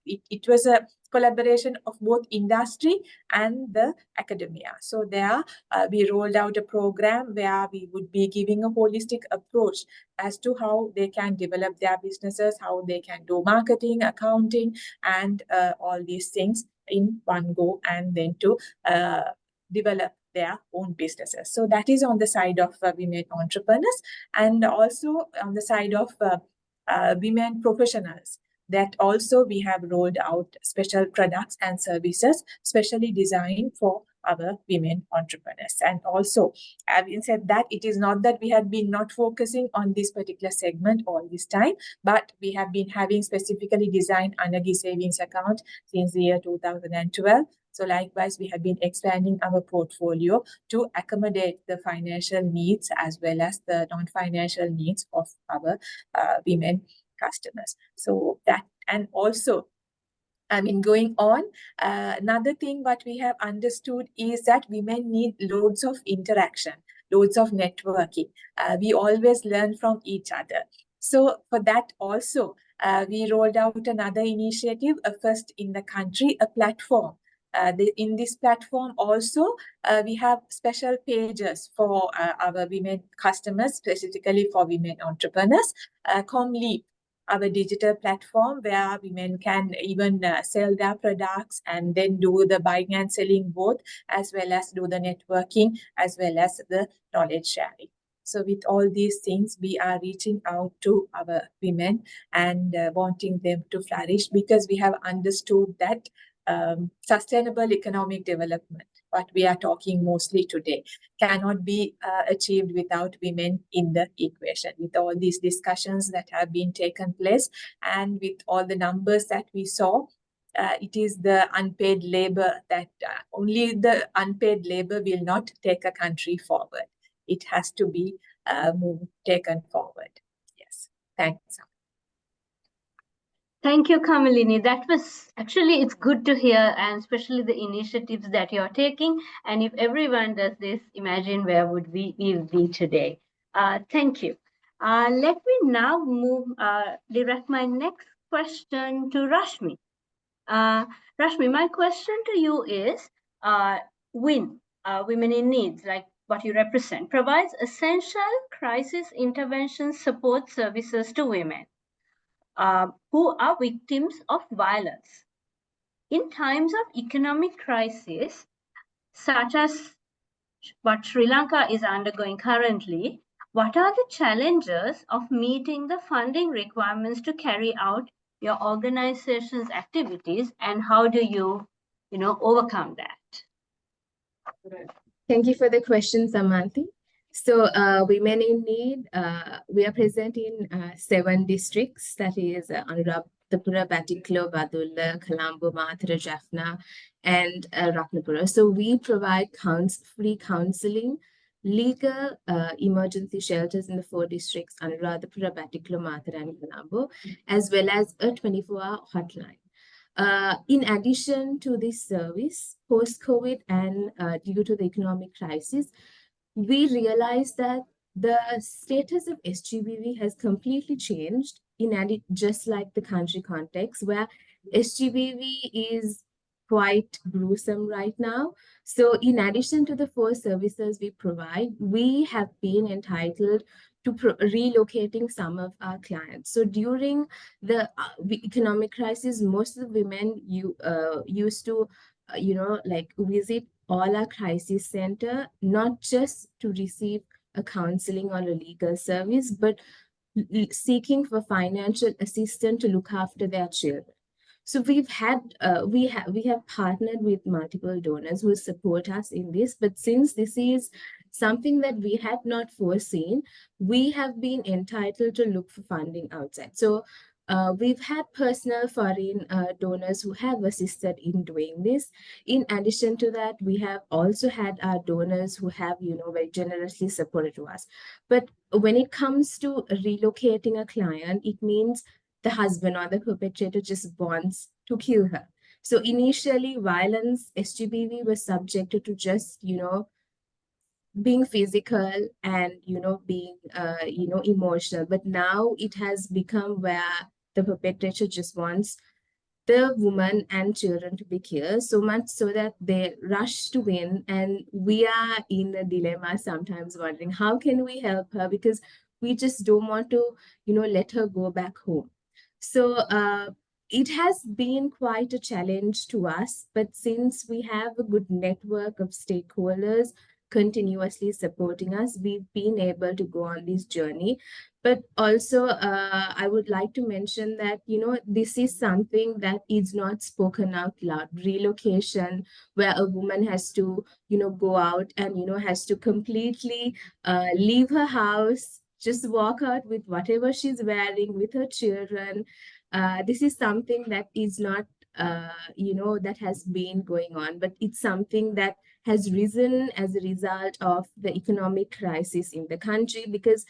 it was a collaboration of both industry and the academia. So there we rolled out a program where we would be giving a holistic approach as to how they can develop their businesses, how they can do marketing, accounting, and all these things in one go, and then to develop their own businesses. So that is on the side of women entrepreneurs, and also on the side of women professionals. That also we have rolled out special products and services specially designed for our women entrepreneurs. And also, having said that, it is not that we have been not focusing on this particular segment all this time, but we have been having specifically designed Anagi savings account since the year 2012. So likewise, we have been expanding our portfolio to accommodate the financial needs as well as the non-financial needs of our women customers. So that, and also Going on, another thing what we have understood is that women need loads of interaction, loads of networking. We always learn from each other. So for that also, we rolled out another initiative, first in the country, a platform. In this platform also, we have special pages for our women customers, specifically for women entrepreneurs, ComLeap, our digital platform where women can even sell their products and then do the buying and selling both, as well as do the networking, as well as the knowledge sharing. So with all these things, we are reaching out to our women and wanting them to flourish, because we have understood that sustainable economic development, what we are talking mostly today, cannot be achieved without women in the equation. With all these discussions that have been taken place and with all the numbers that we saw, it is the unpaid labor that only the unpaid labor will not take a country forward. It has to be taken forward. Yes, thanks. Thank you, Kamalini. That was actually, it's good to hear, and especially the initiatives that you're taking. And if everyone does this, imagine where would we be today. Thank you. Let me now direct my next question to Rashmi. Rashmi, my question to you is, WIN, Women in Needs, like what you represent, provides essential crisis intervention support services to women who are victims of violence. In times of economic crisis, such as what Sri Lanka is undergoing currently, what are the challenges of meeting the funding requirements to carry out your organization's activities, and how do you overcome that? Thank you for the question, Samanthi. So Women in Need, we are present in 7 districts, that is Anuradhapura, Batticaloa, Badulla, Colombo, Mathura, Jaffna, and Ratnapura. So we provide free counseling, legal emergency shelters in the 4 districts, Anuradhapura, Batticaloa, Mathura, and Colombo, as well as a 24-hour hotline. In addition to this service, post-COVID and due to the economic crisis, we realized that the status of SGBV has completely changed, just like the country context, where SGBV is quite gruesome right now. So in addition to the 4 services we provide, we have been entitled to relocating some of our clients. So during the economic crisis, most of the women used to, visit all our crisis center, not just to receive a counseling or a legal service, but seeking for financial assistance to look after their children. So we have partnered with multiple donors who support us in this, but since this is something that we had not foreseen, we have been entitled to look for funding outside. So we've had personal foreign donors who have assisted in doing this. In addition to that, we have also had our donors who have, very generously supported to us. But when it comes to relocating a client, it means the husband or the perpetrator just wants to kill her. So initially, violence, SGBV was subjected to just, being physical and, being, emotional. But now it has become where the perpetrator just wants the woman and children to be killed, so much so that they rush to win. And we are in a dilemma sometimes, wondering how can we help her, because we just don't want to, let her go back home. So it has been quite a challenge to us, but since we have a good network of stakeholders continuously supporting us, we've been able to go on this journey. But also, I would like to mention that, this is something that is not spoken out loud. Relocation, where a woman has to, go out and, has to completely leave her house, just walk out with whatever she's wearing, with her children. This is something that is not, that has been going on, but it's something that has risen as a result of the economic crisis in the country, because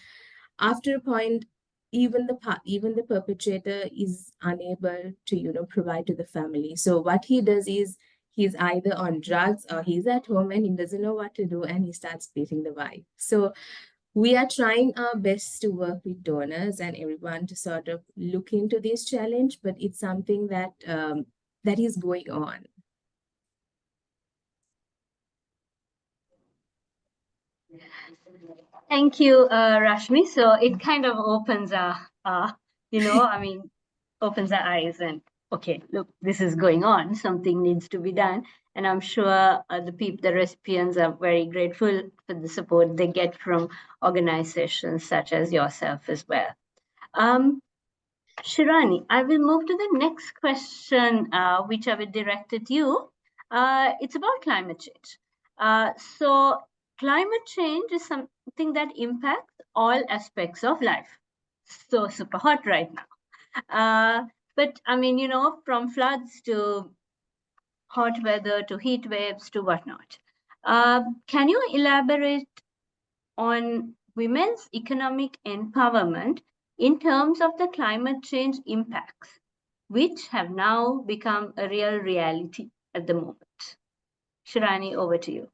after a point, even the perpetrator is unable to provide to the family. So what he does is he's either on drugs or he's at home and he doesn't know what to do and he starts beating the wife. So we are trying our best to work with donors and everyone to sort of look into this challenge, but it's something that that is going on. Thank you, Rashmi. So it kind of opens opens our eyes and, okay, look, this is going on. Something needs to be done. And I'm sure the recipients are very grateful for the support they get from organizations such as yourself as well. Shirani, I will move to the next question, which I will direct at you. It's about climate change. So climate change is something that impacts all aspects of life. So super hot right now. But I mean, from floods to hot weather to heat waves to whatnot. Can you elaborate on women's economic empowerment in terms of the climate change impacts, which have now become a real reality at the moment? Shirani, over to you.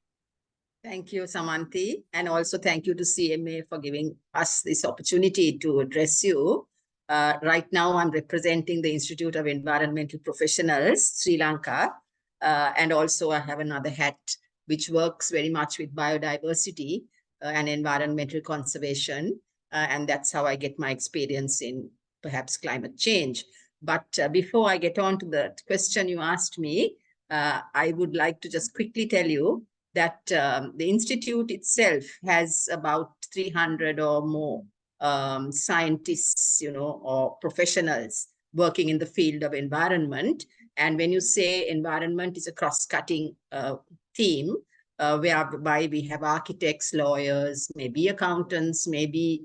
Thank you, Samanthi, and also thank you to CMA for giving us this opportunity to address you. Right now, I'm representing the Institute of Environmental Professionals, Sri Lanka, and also I have another hat which works very much with biodiversity and environmental conservation, and that's how I get my experience in perhaps climate change. But before I get on to the question you asked me, I would like to just quickly tell you that the Institute itself has about 300 or more scientists, or professionals working in the field of environment. And when you say environment is a cross-cutting theme, whereby we have architects, lawyers, maybe accountants, maybe,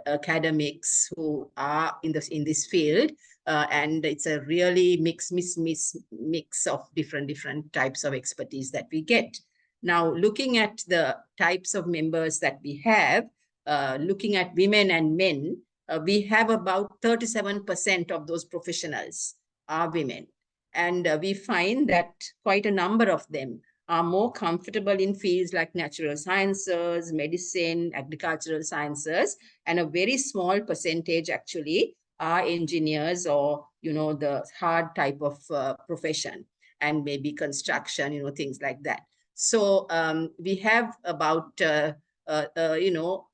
academics who are in this field. And it's a really mix of different types of expertise that we get. Now, looking at the types of members that we have, looking at women and men, we have about 37% of those professionals are women. And we find that quite a number of them are more comfortable in fields like natural sciences, medicine, agricultural sciences, and a very small percentage actually are engineers or, the hard type of profession, and maybe construction, things like that. So we have about,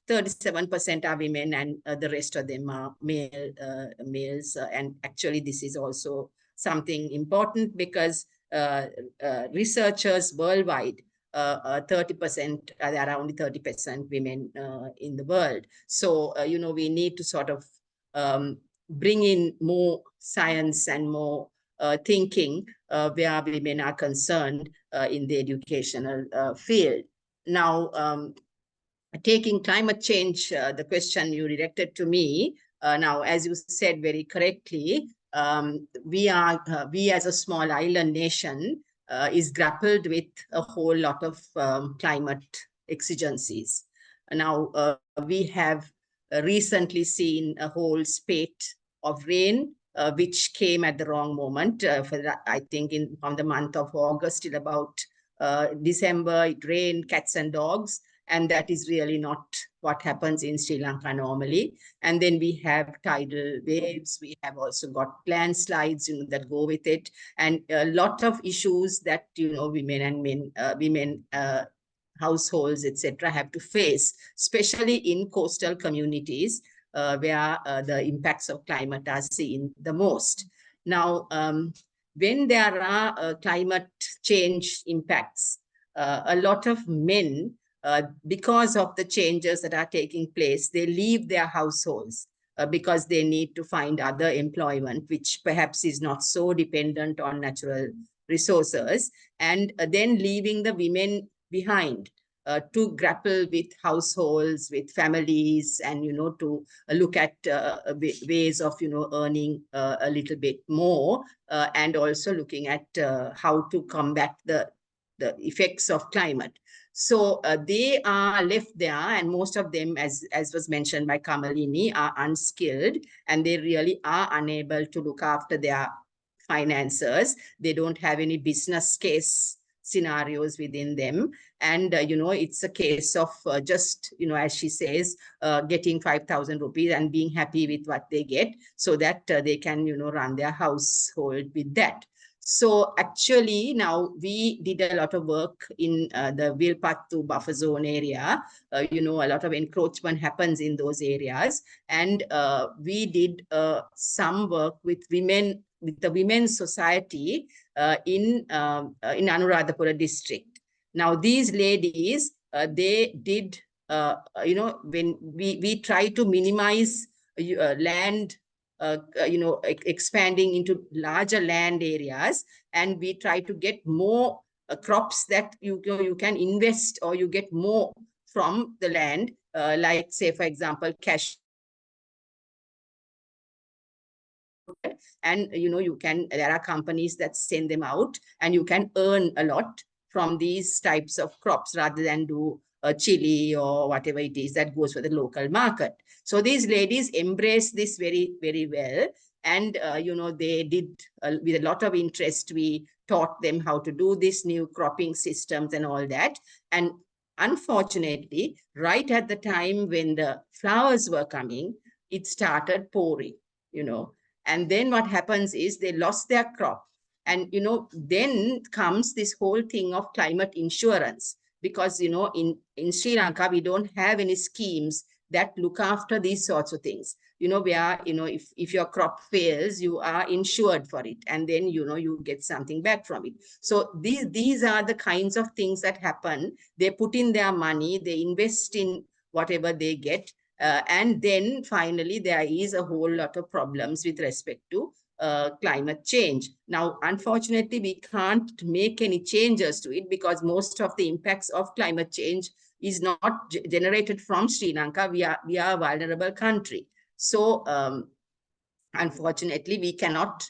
37% are women and the rest of them are males. And actually, this is also something important because researchers worldwide, 30%, there are only 30% women in the world. So, we need to sort of bring in more science and more thinking where women are concerned in the educational field. Now, taking climate change, the question you directed to me, now, as you said very correctly, we as a small island nation is grappled with a whole lot of climate exigencies. Now, we have recently seen a whole spate of rain, which came at the wrong moment. I think from the month of August till about December, it rained cats and dogs. And that is really not what happens in Sri Lanka normally. And then we have tidal waves. We have also got landslides, that go with it, and a lot of issues that women and men, households, etc., have to face, especially in coastal communities where the impacts of climate are seen the most. Now, when there are climate change impacts, a lot of men, because of the changes that are taking place, they leave their households because they need to find other employment, which perhaps is not so dependent on natural resources, and then leaving the women behind to grapple with households, with families, and, to look at ways of, earning a little bit more, and also looking at how to combat the effects of climate. So they are left there, and most of them, as was mentioned by Kamalini, are unskilled, and they really are unable to look after their finances. They don't have any business case scenarios within them. And, it's a case of just, as she says, getting 5,000 rupees and being happy with what they get so that they can, run their household with that. So actually now we did a lot of work in the Vilpattu buffer zone area. A lot of encroachment happens in those areas. And we did some work with women, with the Women's Society in Anuradhapura district. Now these ladies, they did, when we try to minimize land, expanding into larger land areas, and we try to get more crops that you can invest, or you get more from the land, like say for example cash. And there are companies that send them out, and you can earn a lot from these types of crops rather than do a chili or whatever it is that goes for the local market. So these ladies embrace this very, very well. And, they did, with a lot of interest, we taught them how to do this new cropping systems and all that. And unfortunately, right at the time when the flowers were coming, it started pouring, and then what happens is they lost their crop. And, then comes this whole thing of climate insurance, because, in Sri Lanka, we don't have any schemes that look after these sorts of things, where, if your crop fails, you are insured for it. And then, you get something back from it. So these are the kinds of things that happen. They put in their money, they invest in whatever they get. And then finally, there is a whole lot of problems with respect to climate change. Now, unfortunately, we can't make any changes to it because most of the impacts of climate change is not generated from Sri Lanka. We are a vulnerable country. So unfortunately, we cannot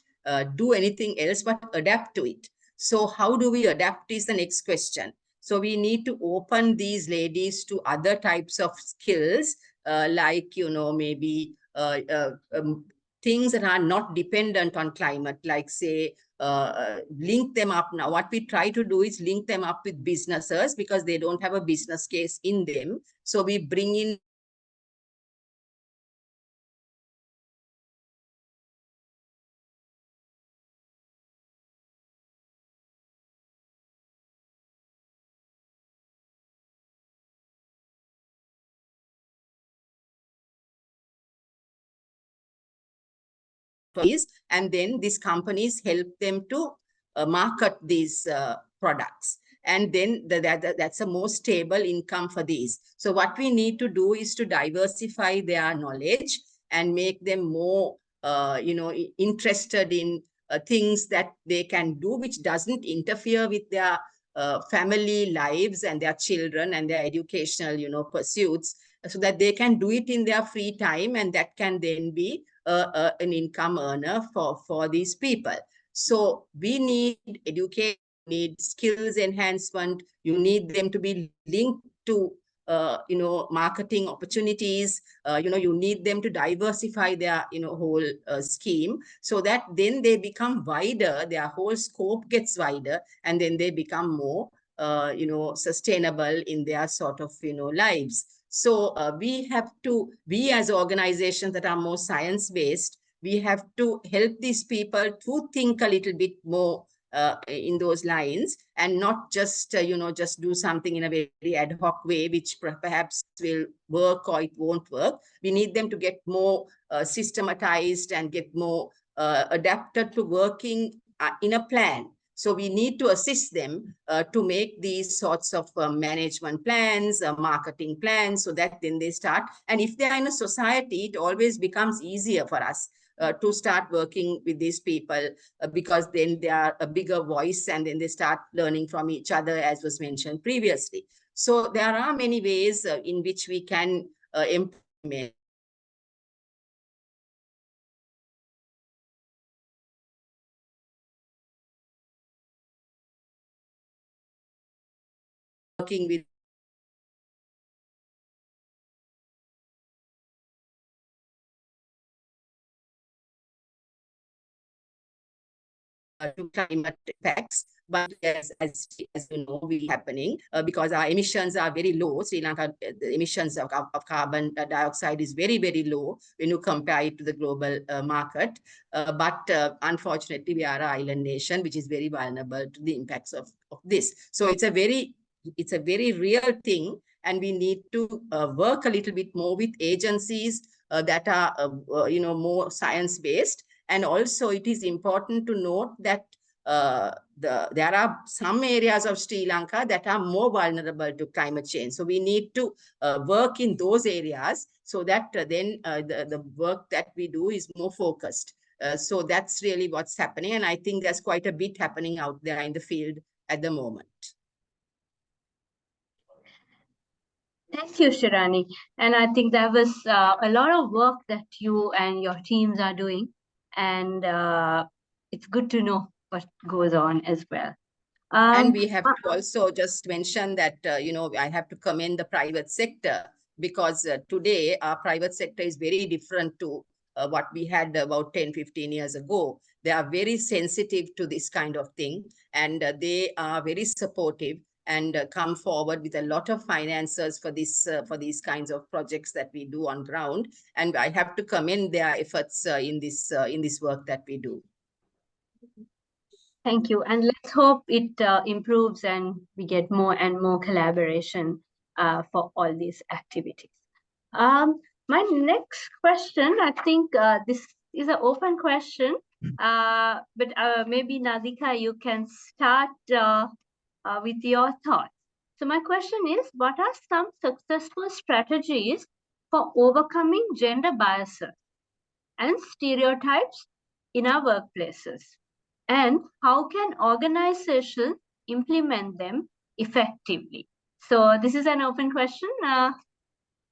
do anything else but adapt to it. So how do we adapt is the next question. So we need to open these ladies to other types of skills, like, maybe things that are not dependent on climate, like say, link them up. Now, what we try to do is link them up with businesses because they don't have a business case in them. So we bring in and then these companies help them to market these products. And then that's a more stable income for these. So what we need to do is to diversify their knowledge and make them more, interested in things that they can do, which doesn't interfere with their family lives and their children and their educational, pursuits, so that they can do it in their free time, and that can then be an income earner for these people. So we need education, need skills enhancement, you need them to be linked to marketing opportunities, you need them to diversify their whole scheme, so that then they become wider, their whole scope gets wider, and then they become more sustainable in their sort of lives. So we as organizations that are more science-based, we have to help these people to think a little bit more in those lines, and not just, just do something in a very ad hoc way, which perhaps will work or it won't work. We need them to get more systematized and get more adapted to working in a plan. So we need to assist them to make these sorts of management plans, marketing plans, so that then they start. And if they are in a society, it always becomes easier for us to start working with these people because then they are a bigger voice, and then they start learning from each other, as was mentioned previously. So there are many ways in which we can implement working with to climate effects. But as you know, will be happening because our emissions are very low. Sri Lanka, the emissions of carbon dioxide is very, very low when you compare it to the global market. But unfortunately, we are an island nation, which is very vulnerable to the impacts of this. So it's a very real thing, and we need to work a little bit more with agencies that are more science-based. And also it is important to note that there are some areas of Sri Lanka that are more vulnerable to climate change. So we need to work in those areas so that then the work that we do is more focused. So that's really what's happening. And I think there's quite a bit happening out there in the field at the moment. Thank you, Shirani. And I think there was a lot of work that you and your teams are doing. And it's good to know what goes on as well. And we have to also just mention that, I have to commend the private sector, because today our private sector is very different to what we had about 10, 15 years ago. They are very sensitive to this kind of thing, and they are very supportive and come forward with a lot of finances for these kinds of projects that we do on ground. And I have to commend their efforts in this work that we do. Thank you. And let's hope it improves and we get more and more collaboration for all these activities. My next question, I think this is an open question, but maybe Nadika, you can start with your thoughts. So my question is, what are some successful strategies for overcoming gender biases and stereotypes in our workplaces? And how can organizations implement them effectively? So this is an open question. Dr.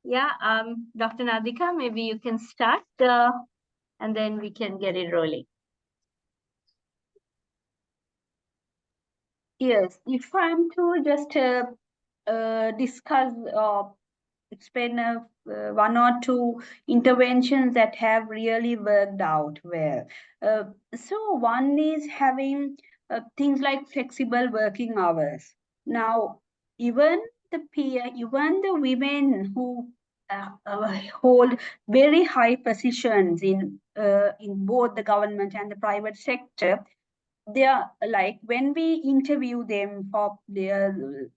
Nadika, maybe you can start and then we can get it rolling. Yes, if I'm to just discuss explain one or two interventions that have really worked out well. So one is having things like flexible working hours. Now, even the women who hold very high positions in both the government and the private sector, they are like, when we interview them for their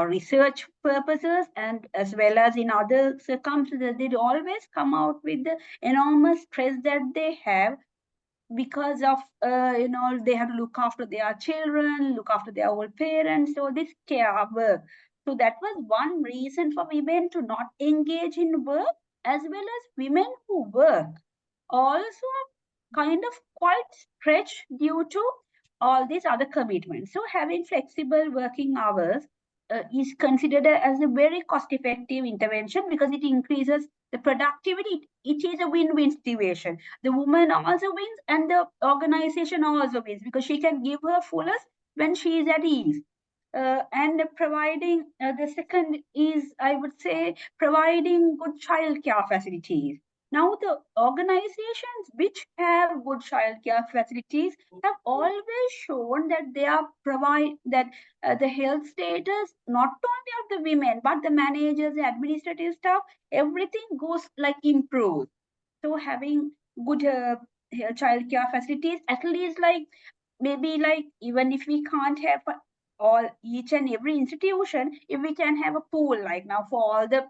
research purposes and as well as in other circumstances, they always come out with the enormous stress that they have because of they have to look after their children, look after their old parents, so this care work. So that was one reason for women to not engage in work, as well as women who work also kind of quite stretched due to all these other commitments. So having flexible working hours is considered as a very cost-effective intervention because it increases the productivity. It is a win-win situation. The woman also wins and the organization also wins because she can give her fullest when she is at ease. And providing, the second is, I would say, providing good childcare facilities. Now, the organizations which have good childcare facilities have always shown that they are the health status, not only of the women, but the managers, the administrative staff, everything goes like improved. So having good childcare facilities, at least maybe even if we can't have each and every institution, if we can have a pool like now for all the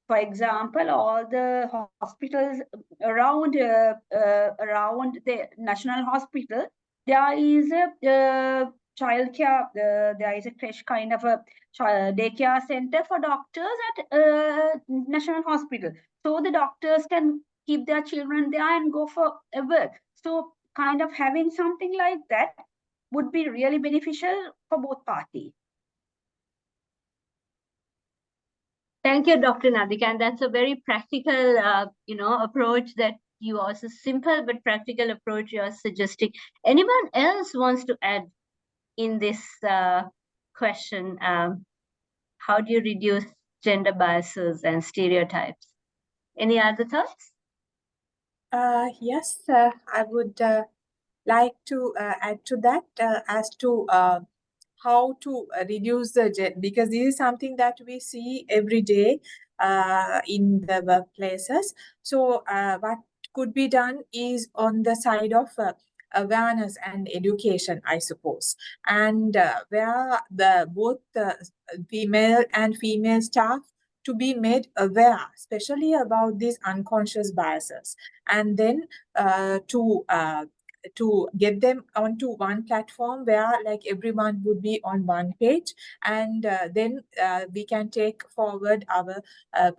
for example, all the hospitals around the national hospital, there is a childcare. There is a creche kind of a daycare center for doctors at national hospital, so the doctors can keep their children there and go for a work. So kind of having something like that would be really beneficial for both parties. Thank you, Dr. Nadika. And that's a very practical, approach that you also simple but practical approach you are suggesting. Anyone else wants to add in this question? How do you reduce gender biases and stereotypes? Any other thoughts? Yes, I would like to add to that as to how to reduce the because this is something that we see every day in the workplaces. So what could be done is on the side of awareness and education, I suppose, and where the both the female and female staff to be made aware, especially about these unconscious biases, and then to get them onto one platform where like everyone would be on one page, and then we can take forward our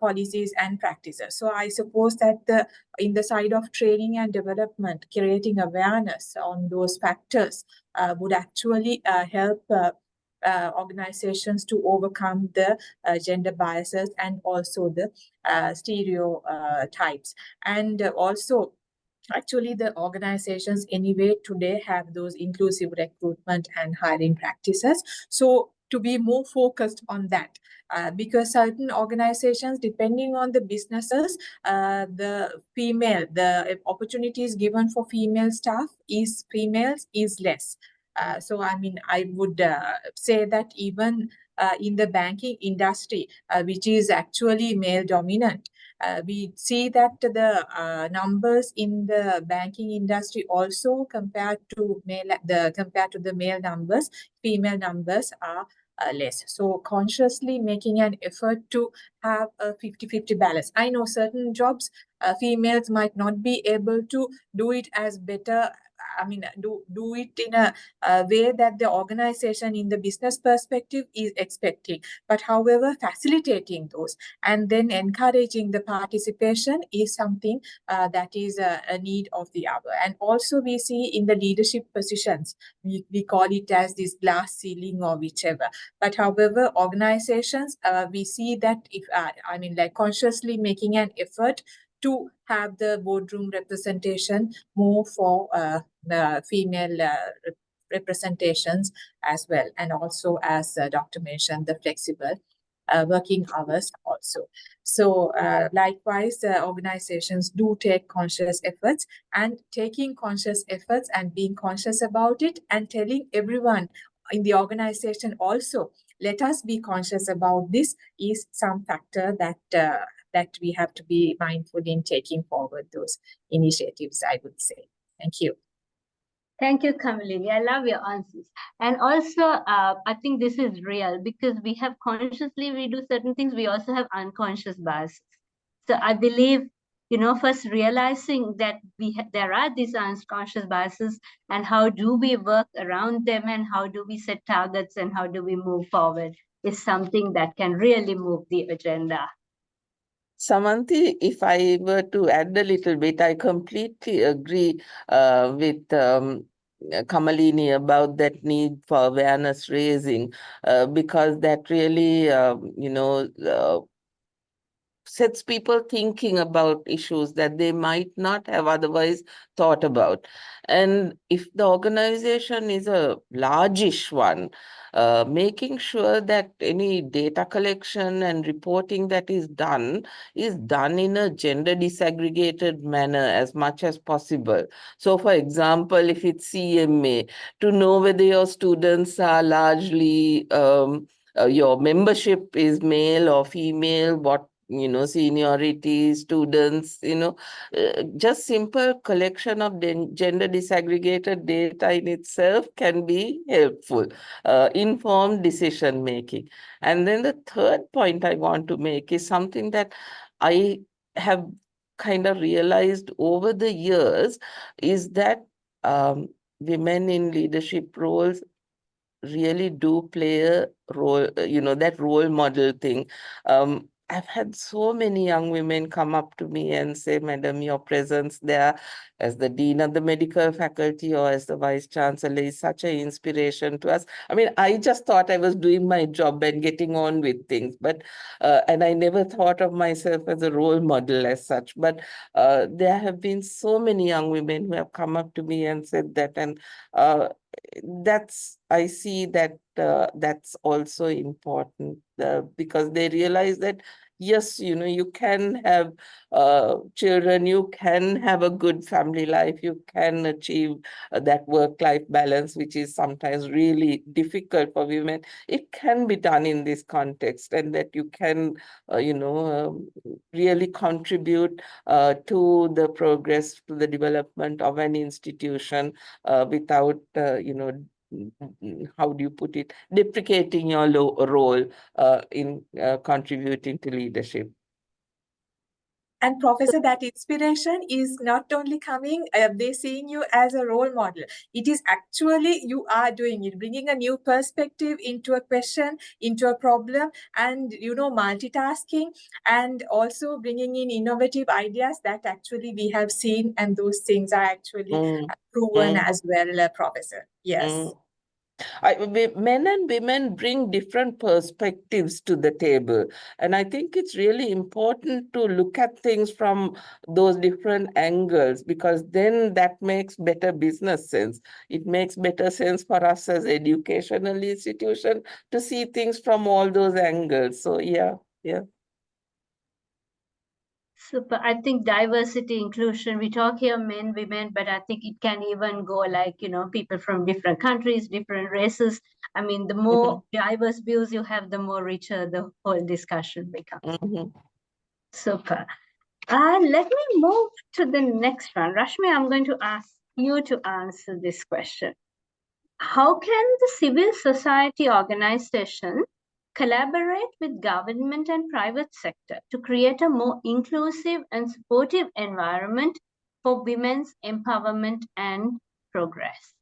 policies and practices. So I suppose that in the side of training and development, creating awareness on those factors would actually help organizations to overcome the gender biases and also the stereotypes. And also, actually, the organizations anyway today have those inclusive recruitment and hiring practices. So to be more focused on that, because certain organizations, depending on the businesses, the opportunities given for female staff is females is less. So I mean, I would say that even in the banking industry, which is actually male dominant, we see that the numbers in the banking industry also compared to the male numbers, female numbers are less. So consciously making an effort to have a 50-50 balance. I know certain jobs females might not be able to do it as better. I mean, do it in a way that the organization in the business perspective is expecting. But however, facilitating those and then encouraging the participation is something that is a need of the hour. And also we see in the leadership positions, we call it as this glass ceiling or whichever. But however, organizations, we see that if, I mean, like consciously making an effort to have the boardroom representation more for female representations as well. And also, as Dr. mentioned, the flexible working hours also. So likewise, organizations do take conscious efforts, and taking conscious efforts and being conscious about it and telling everyone in the organization also, let us be conscious about this, is some factor that that we have to be mindful in taking forward those initiatives, I would say. Thank you. Thank you, Kamalini. I love your answers. And also, I think this is real because we have consciously, we do certain things. We also have unconscious biases. So I believe, you know, first realizing that there are these unconscious biases and how do we work around them and how do we set targets and how do we move forward is something that can really move the agenda. Samanthi, if I were to add a little bit, I completely agree with Kamalini about that need for awareness raising, because that really, sets people thinking about issues that they might not have otherwise thought about. And if the organization is a largish one, making sure that any data collection and reporting that is done in a gender disaggregated manner as much as possible. So for example, if it's CMA, to know whether your students are largely your membership is male or female, what seniority, students, just simple collection of gender disaggregated data in itself can be helpful, informed decision making. And then the third point I want to make is something that I have kind of realized over the years is that women in leadership roles really do play a role, that role model thing. I've had so many young women come up to me and say, Madam, your presence there as the Dean of the Medical Faculty or as the Vice Chancellor is such an inspiration to us. I mean, I just thought I was doing my job and getting on with things, but and I never thought of myself as a role model as such. But there have been so many young women who have come up to me and said that, and I see that that's also important because they realize that yes, you can have children, you can have a good family life, you can achieve that work-life balance, which is sometimes really difficult for women. It can be done in this context, and that you can, really contribute to the progress, to the development of an institution without, how do you put it, deprecating your role in contributing to leadership. And Professor, that inspiration is not only coming, they're seeing you as a role model. It is actually you are doing it, bringing a new perspective into a question, into a problem, and, multitasking, and also bringing in innovative ideas that actually we have seen, and those things are actually proven as well, Professor. Yes. Men and women bring different perspectives to the table. And I think it's really important to look at things from those different angles, because then that makes better business sense. It makes better sense for us as educational institution to see things from all those angles. So yeah. Super. I think diversity, inclusion, we talk here men, women, but I think it can even go like, people from different countries, different races. I mean, the more diverse views you have, the more richer the whole discussion becomes. Super. Let me move to the next one. Rashmi, I'm going to ask you to answer this question. How can the civil society organization collaborate with government and private sector to create a more inclusive and supportive environment for women's empowerment and progress?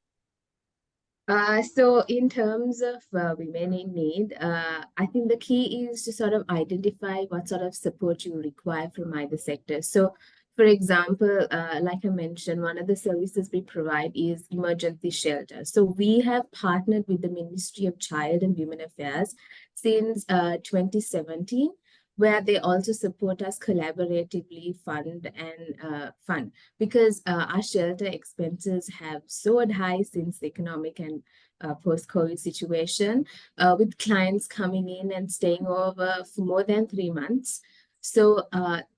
So in terms of women in need, I think the key is to sort of identify what sort of support you require from either sector. So for example, like I mentioned, one of the services we provide is emergency shelter. So we have partnered with the Ministry of Child and Women Affairs since 2017, where they also support us collaboratively fund because our shelter expenses have soared high since the economic and post-COVID situation, with clients coming in and staying over for more than 3 months. So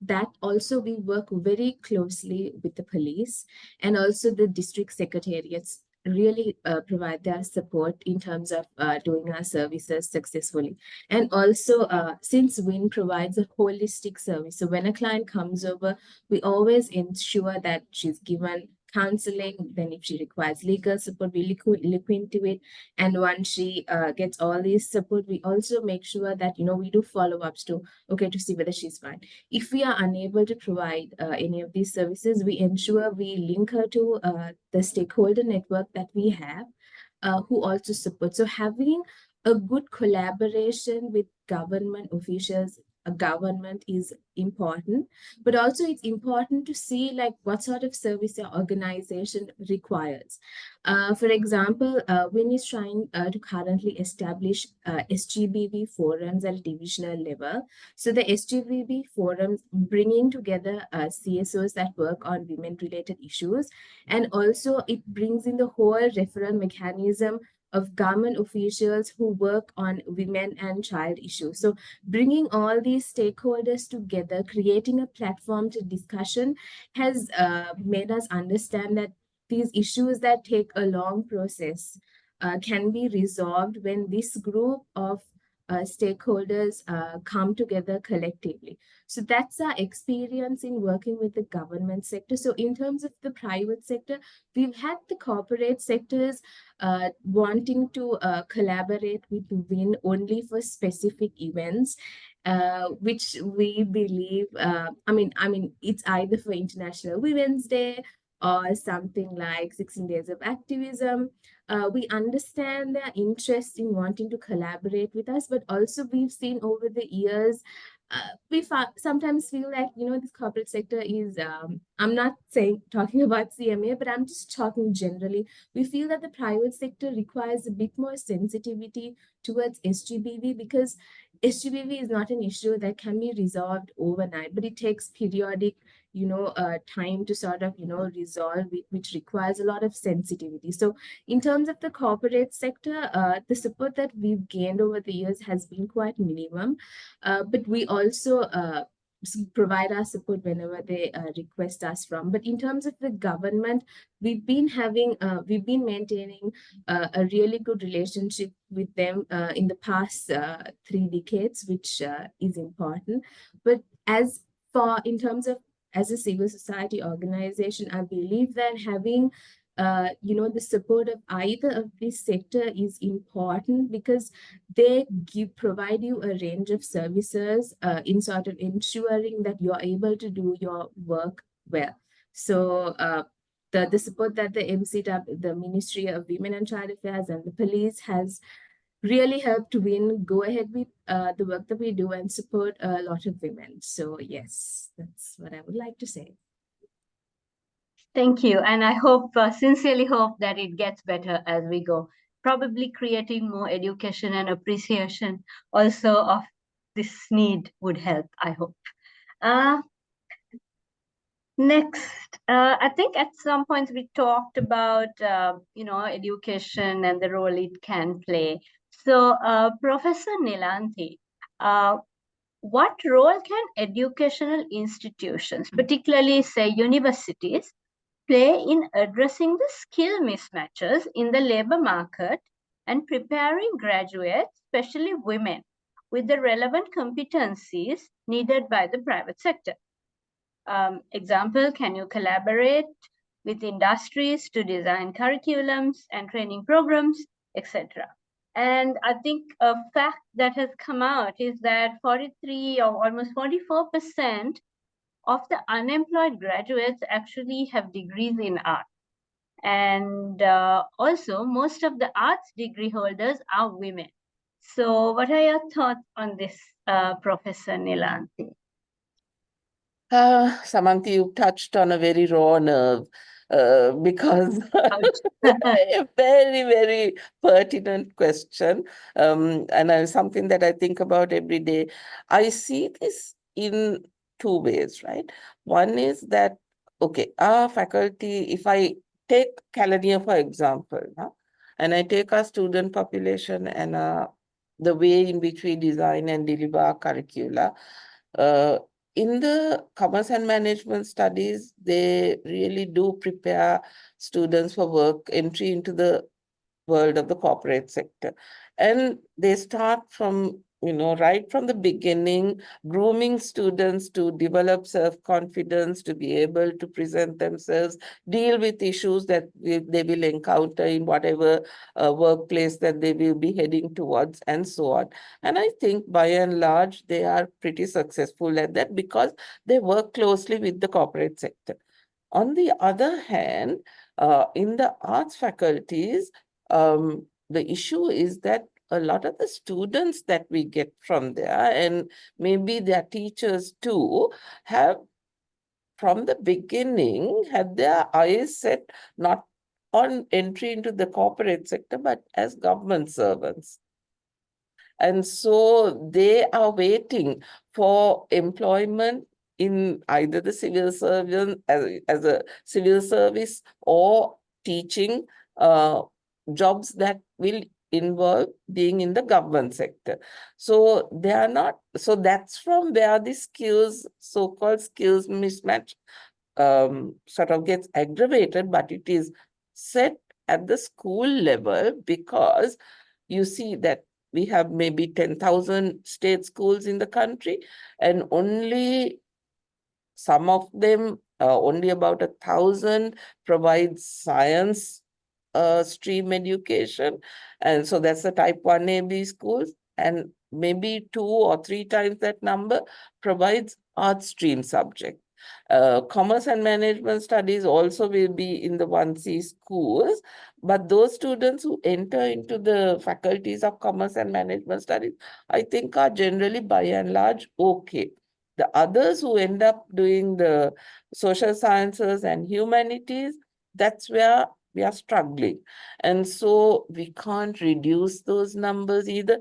that also we work very closely with the police, and also the district secretariats really provide their support in terms of doing our services successfully. And also, since WIN provides a holistic service, so when a client comes over, we always ensure that she's given counseling. Then if she requires legal support, we look into it. And once she gets all these support, we also make sure that, we do follow-ups to see whether she's fine. If we are unable to provide any of these services, we ensure we link her to the stakeholder network that we have, who also support. So having a good collaboration with government officials, a government is important, but also it's important to see like what sort of service your organization requires. For example, WIN is trying to currently establish SGBV forums at a divisional level. So the SGBV forums bringing together CSOs that work on women-related issues, and also it brings in the whole referral mechanism of government officials who work on women and child issues. So bringing all these stakeholders together, creating a platform to discussion has made us understand that these issues that take a long process can be resolved when this group of stakeholders come together collectively. So that's our experience in working with the government sector. So in terms of the private sector, we've had the corporate sectors wanting to collaborate with WIN only for specific events, which we believe, it's either for International Women's Day or something like 16 Days of Activism. We understand their interest in wanting to collaborate with us, but also we've seen over the years, we sometimes feel like, this corporate sector is, I'm not talking about CMA, but I'm just talking generally. We feel that the private sector requires a bit more sensitivity towards SGBV, because SGBV is not an issue that can be resolved overnight, but it takes periodic time to sort of, resolve it, which requires a lot of sensitivity. So in terms of the corporate sector, the support that we've gained over the years has been quite minimum, but we also provide our support whenever they request us from. But in terms of the government, we've been maintaining a really good relationship with them in the past 3 decades, which is important. But in terms of as a civil society organization, I believe that having the support of either of this sector is important, because they provide you a range of services in sort of ensuring that you're able to do your work well. So the support that the MCW, the Ministry of Women and Child Affairs, and the police has really helped women go ahead with the work that we do and support a lot of women. So yes, that's what I would like to say. Thank you. And I hope, sincerely hope that it gets better as we go. Probably creating more education and appreciation also of this need would help, I hope. Next, I think at some points we talked about, education and the role it can play. So, Professor Nilanthi, what role can educational institutions, particularly say universities, play in addressing the skill mismatches in the labor market and preparing graduates, especially women, with the relevant competencies needed by the private sector? Example, can you collaborate with industries to design curriculums and training programs, etc.? And I think a fact that has come out is that 43 or almost 44% of the unemployed graduates actually have degrees in art. And also, most of the arts degree holders are women. So what are your thoughts on this, Professor Nilanthi? Samanthi, you touched on a very raw nerve because a very, very pertinent question, and something that I think about every day. I see this in 2 ways, right? One is that, okay, our faculty, if I take Caledonia, for example, and I take our student population and the way in which we design and deliver our curricula, in the commerce and management studies, they really do prepare students for entry into the world of the corporate sector. And they start from, right from the beginning, grooming students to develop self-confidence, to be able to present themselves, deal with issues that they will encounter in whatever workplace that they will be heading towards, and so on. And I think by and large, they are pretty successful at that because they work closely with the corporate sector. On the other hand, in the arts faculties, the issue is that a lot of the students that we get from there, and maybe their teachers too, have from the beginning had their eyes set not on entry into the corporate sector, but as government servants. And so they are waiting for employment in either the civil servant as a civil service or teaching jobs that will involve being in the government sector. So they are not, so that's from where the skills, so-called skills mismatch sort of gets aggravated, but it is set at the school level because you see that we have maybe 10,000 state schools in the country, and only some of them, only about 1,000 provide science stream education. And so that's the type 1AB schools. And maybe 2 or 3 times that number provides art stream subject. Commerce and management studies also will be in the 1C schools, but those students who enter into the faculties of commerce and management studies, I think are generally by and large okay. The others who end up doing the social sciences and humanities, that's where we are struggling. And so we can't reduce those numbers either.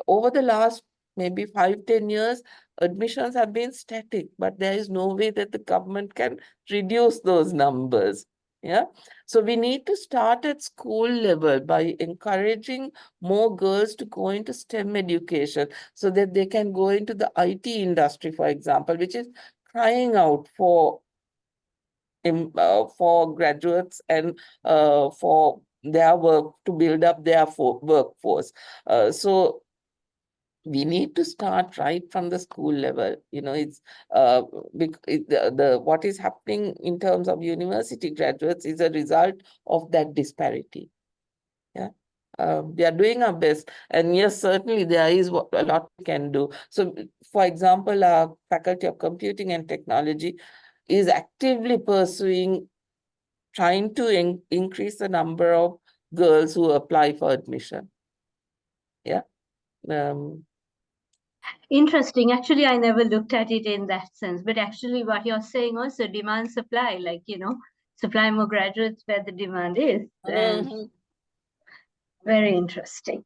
Over the last maybe 5-10 years, admissions have been static, but there is no way that the government can reduce those numbers. Yeah. So we need to start at school level by encouraging more girls to go into STEM education so that they can go into the IT industry, for example, which is crying out for graduates and for their work to build up their workforce. So we need to start right from the school level. It's what is happening in terms of university graduates is a result of that disparity. Yeah. We are doing our best, and yes, certainly there is a lot we can do. So, for example, our Faculty of Computing and Technology is actively trying to increase the number of girls who apply for admission. Yeah. Interesting. Actually, I never looked at it in that sense, but actually what you're saying also demand supply, like, supply more graduates where the demand is. And very interesting.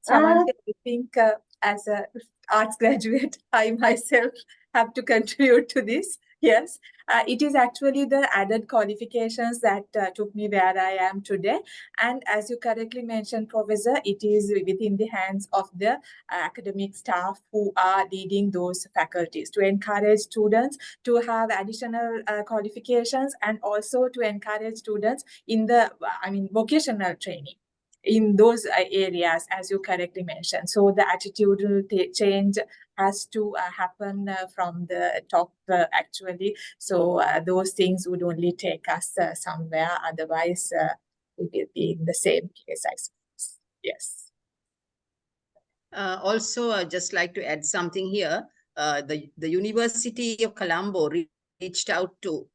Samantha, I think as a arts graduate, I myself have to contribute to this. Yes, it is actually the added qualifications that took me where I am today. And as you correctly mentioned, Professor, it is within the hands of the academic staff who are leading those faculties to encourage students to have additional qualifications, and also to encourage students in the, vocational training in those areas, as you correctly mentioned. So the attitudinal change has to happen from the top, actually. So those things would only take us somewhere. Otherwise, it will be in the same case, I suppose. Yes. Also, I'd just like to add something here. The University of Colombo reached out to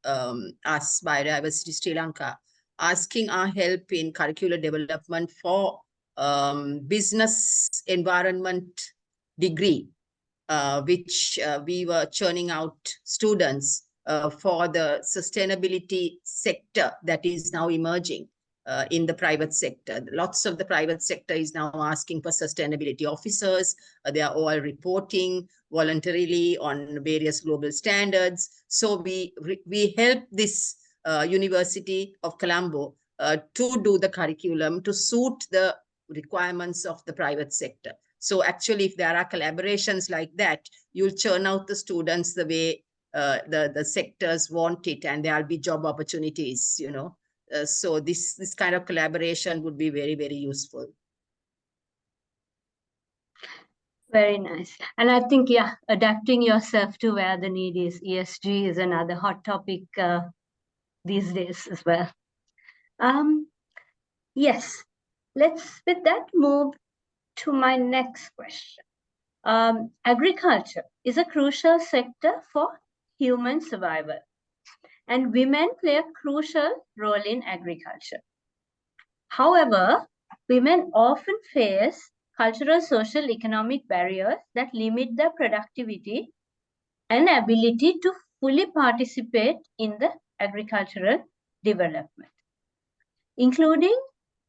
us, Biodiversity Sri Lanka, asking our help in curricular development for business environment degree, which we were churning out students for the sustainability sector that is now emerging in the private sector. Lots of the private sector is now asking for sustainability officers. They are all reporting voluntarily on various global standards. So we help this University of Colombo to do the curriculum to suit the requirements of the private sector. So actually, if there are collaborations like that, you'll churn out the students the way the sectors want it, and there'll be job opportunities, so this kind of collaboration would be very, very useful. Very nice. And I think, yeah, adapting yourself to where the need is. ESG is another hot topic these days as well. Yes, let's with that move to my next question. Agriculture is a crucial sector for human survival, and women play a crucial role in agriculture. However, women often face cultural, social, economic barriers that limit their productivity and ability to fully participate in the agricultural development, including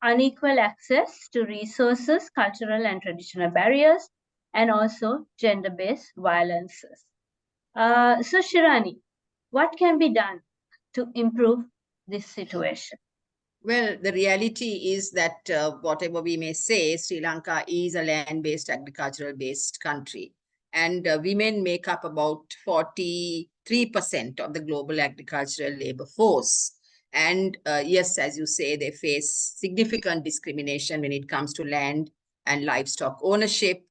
unequal access to resources, cultural and traditional barriers, and also gender-based violences. So Shirani, what can be done to improve this situation? Well, the reality is that whatever we may say, Sri Lanka is a land-based, agricultural-based country. And women make up about 43% of the global agricultural labor force. And yes, as you say, they face significant discrimination when it comes to land and livestock ownership,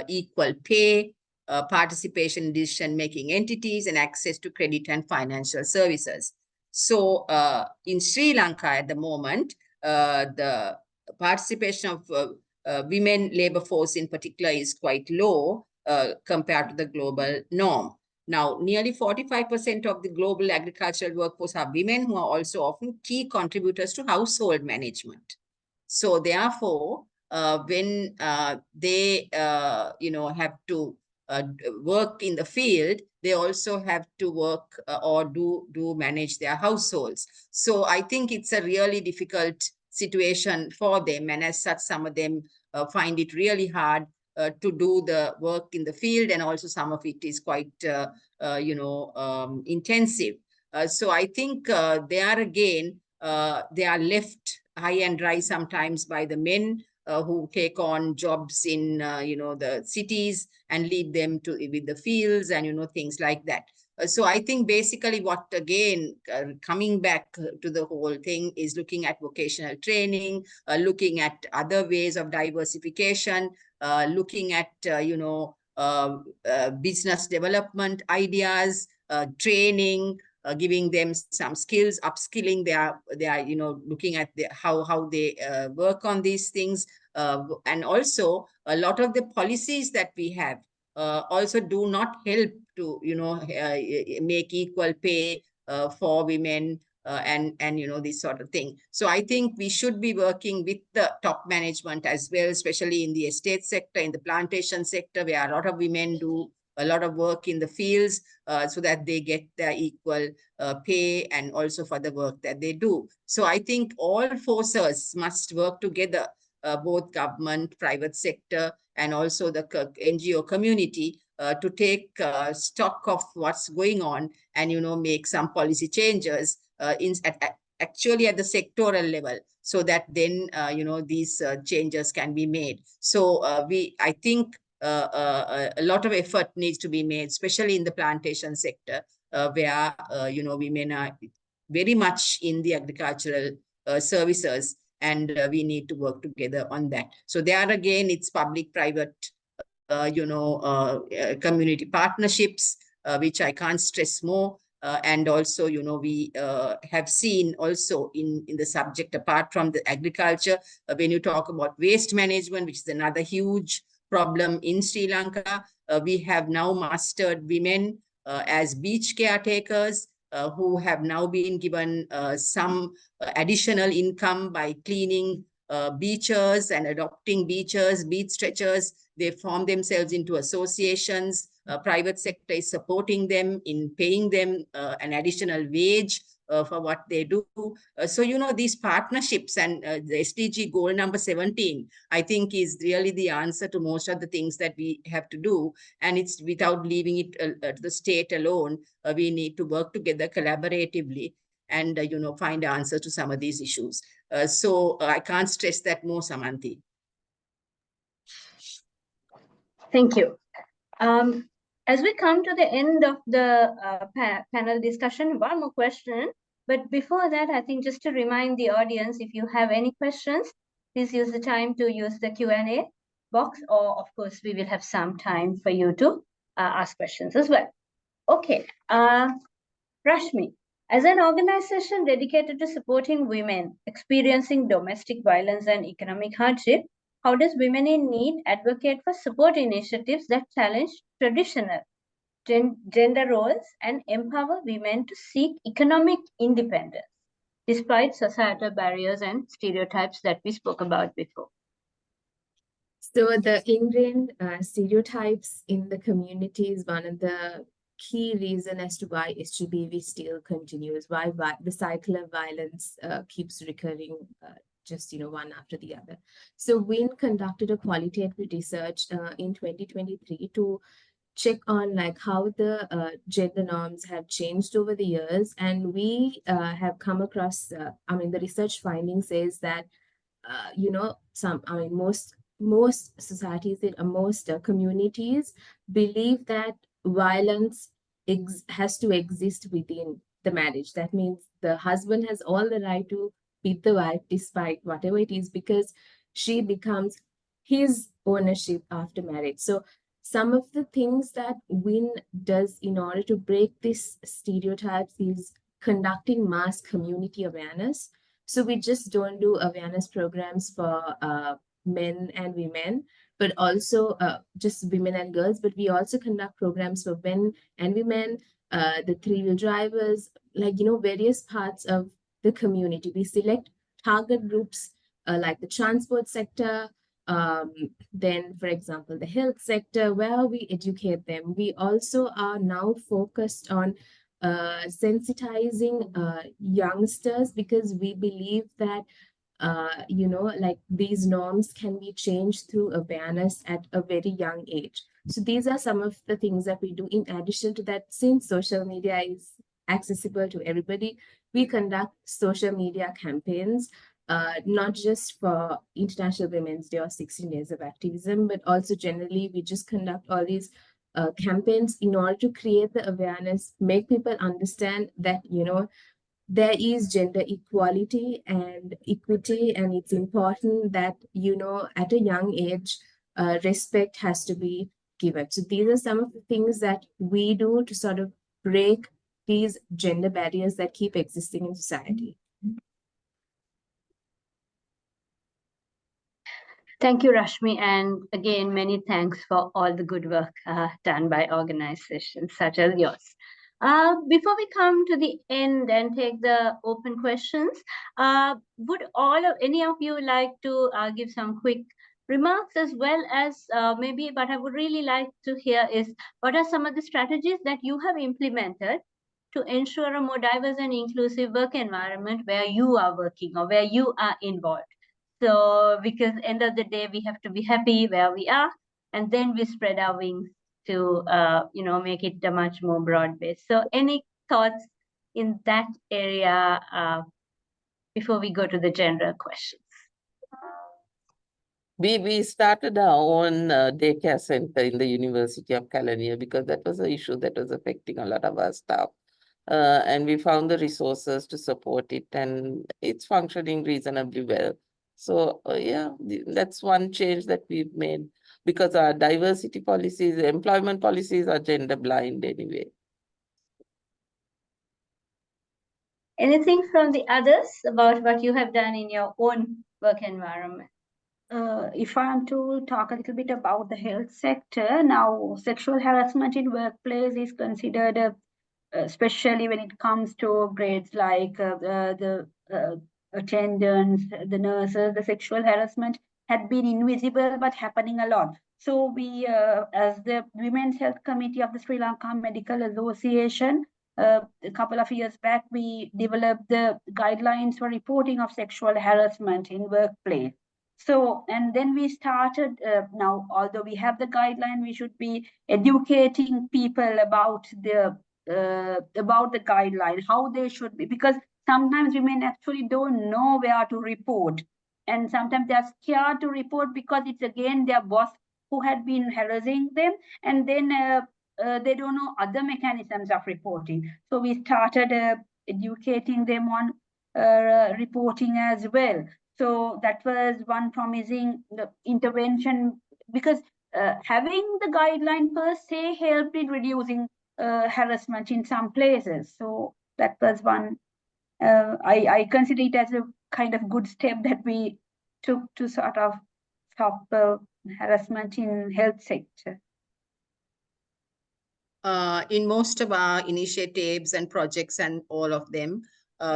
equal pay, participation in decision-making entities, and access to credit and financial services. So in Sri Lanka at the moment, the participation of women labor force in particular is quite low compared to the global norm. Now, nearly 45% of the global agricultural workforce are women, who are also often key contributors to household management. So therefore, when they have to work in the field, they also have to work or do manage their households. So I think it's a really difficult situation for them, and as such, some of them find it really hard to do the work in the field, and also some of it is quite, intensive. So I think there again, they are left high and dry sometimes by the men who take on jobs in, the cities and leave them to with the fields and, things like that. So I think basically what, again, coming back to the whole thing is looking at vocational training, looking at other ways of diversification, looking at, business development ideas, training, giving them some skills, upskilling. They are looking at how they work on these things, and also a lot of the policies that we have also do not help to make equal pay for women, and this sort of thing. So I think we should be working with the top management as well, especially in the estate sector, in the plantation sector, where a lot of women do a lot of work in the fields, so that they get their equal pay, and also for the work that they do. So I think all forces must work together, both government, private sector, and also the NGO community, to take stock of what's going on, and make some policy changes actually at the sectoral level, so that then these changes can be made. So I think a lot of effort needs to be made, especially in the plantation sector, where women are very much in the agricultural services, and we need to work together on that. So there again, it's public-private community partnerships, which I can't stress more. And also, we have seen also in the subject, apart from the agriculture, when you talk about waste management, which is another huge problem in Sri Lanka, we have now mastered women as beach caretakers, who have now been given some additional income by cleaning beaches and adopting beaches, beach stretchers. They form themselves into associations. Private sector is supporting them in paying them an additional wage for what they do. So, these partnerships, and the SDG goal number 17, I think is really the answer to most of the things that we have to do. And it's without leaving it to the state alone. We need to work together collaboratively, and, find answers to some of these issues. So I can't stress that more, Samanthi. Thank you. As we come to the end of the panel discussion, one more question. But before that, I think just to remind the audience, if you have any questions, please use the time to use the Q&A box, or of course, we will have some time for you to ask questions as well. Okay, Rashmi, as an organization dedicated to supporting women experiencing domestic violence and economic hardship, how does Women in Need advocate for support initiatives that challenge traditional gender roles and empower women to seek economic independence, despite societal barriers and stereotypes that we spoke about before? So the ingrained stereotypes in the community is one of the key reason as to why HGBV still continues, why the cycle of violence keeps recurring, just one after the other. So WIN conducted a qualitative research in 2023 to check on how the gender norms have changed over the years, and we have come across, the research finding says that most societies, most communities believe that violence has to exist within the marriage. That means the husband has all the right to beat the wife despite whatever it is, because she becomes his ownership after marriage. So some of the things that WIN does in order to break these stereotypes is conducting mass community awareness. So we just don't do awareness programs for men and women, but also just women and girls, but we also conduct programs for men and women, the three-wheel drivers, various parts of the community. We select target groups like the transport sector, then, for example, the health sector, where we educate them. We also are now focused on sensitizing youngsters, because we believe that like these norms can be changed through awareness at a very young age. So these are some of the things that we do. In addition to that, since social media is accessible to everybody, we conduct social media campaigns, not just for International Women's Day or 16 Days of Activism, but also generally we just conduct all these campaigns in order to create the awareness, make people understand that, there is gender equality and equity, and it's important that, at a young age, respect has to be given. So these are some of the things that we do to sort of break these gender barriers that keep existing in society. Thank you, Rashmi. And again, many thanks for all the good work done by organizations such as yours. Before we come to the end and take the open questions, would any of you like to give some quick remarks, as well as maybe what I would really like to hear is what are some of the strategies that you have implemented to ensure a more diverse and inclusive work environment where you are working or where you are involved? So, because end of the day, we have to be happy where we are, and then we spread our wings to, make it a much more broad base. So, any thoughts in that area before we go to the general questions? We started our own daycare center in the University of California because that was an issue that was affecting a lot of our staff. And we found the resources to support it, and it's functioning reasonably well. So yeah, that's one change that we've made, because our diversity policies, employment policies are gender blind anyway. Anything from the others about what you have done in your own work environment? If I'm to talk a little bit about the health sector, now sexual harassment in workplace is considered, especially when it comes to grades like the attendants, the nurses, the sexual harassment had been invisible but happening a lot. So we, as the Women's Health Committee of the Sri Lanka Medical Association, a couple of years back, we developed the guidelines for reporting of sexual harassment in workplace. So, and then we started, now, although we have the guideline, we should be educating people about the guideline, how they should be, because sometimes women actually don't know where to report. And sometimes they're scared to report because it's again their boss who had been harassing them. And then they don't know other mechanisms of reporting. So we started educating them on reporting as well. So that was one promising intervention, because having the guideline per se helped in reducing harassment in some places. So that was one, I consider it as a kind of good step that we took to sort of stop harassment in health sector. In most of our initiatives and projects and all of them,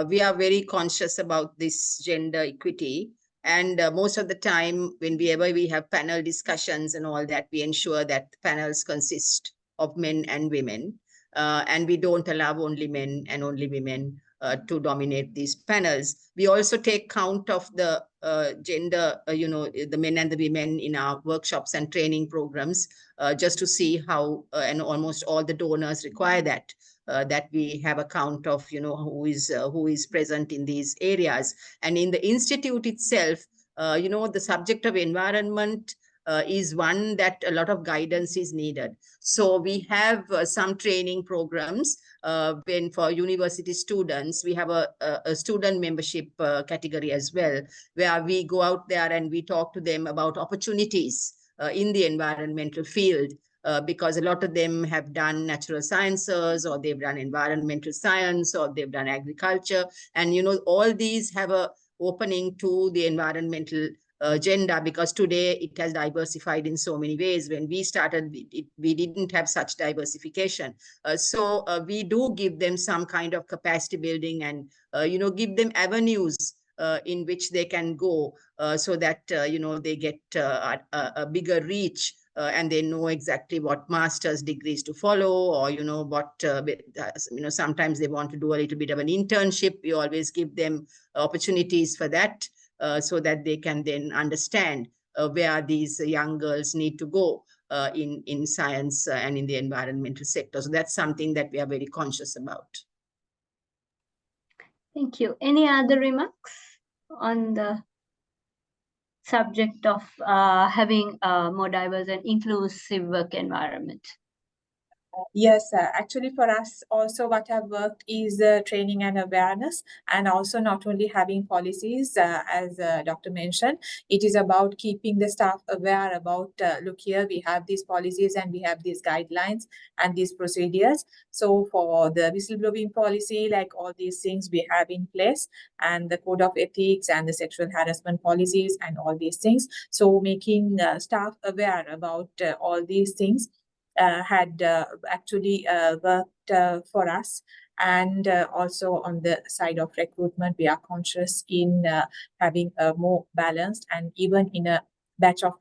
we are very conscious about this gender equity. And most of the time, whenever we have panel discussions and all that, we ensure that panels consist of men and women. And we don't allow only men and only women to dominate these panels. We also take count of the gender, the men and the women in our workshops and training programs, just to see how, and almost all the donors require that. That we have a count of, who is present in these areas. And in the institute itself, the subject of environment is one that a lot of guidance is needed. So we have some training programs when for university students, we have a student membership category as well, where we go out there and we talk to them about opportunities in the environmental field. Because a lot of them have done natural sciences, or they've done environmental science, or they've done agriculture. And, all these have a opening to the environmental agenda, because today it has diversified in so many ways. When we started, we didn't have such diversification. So we do give them some kind of capacity building and, give them avenues in which they can go so that, they get a bigger reach. And they know exactly what master's degrees to follow, or, what, sometimes they want to do a little bit of an internship. We always give them opportunities for that. so that they can then understand where these young girls need to go in science and in the environmental sector. So that's something that we are very conscious about. Thank you. Any other remarks on the subject of having a more diverse and inclusive work environment? Yes, actually for us also what have worked is training and awareness, and also not only having policies as Dr. mentioned, it is about keeping the staff aware about look here, we have these policies and we have these guidelines and these procedures. So for the whistleblowing policy, like all these things we have in place, and the code of ethics and the sexual harassment policies and all these things. So making staff aware about all these things had actually worked for us. And also on the side of recruitment, we are conscious in having a more balanced, and even in a batch of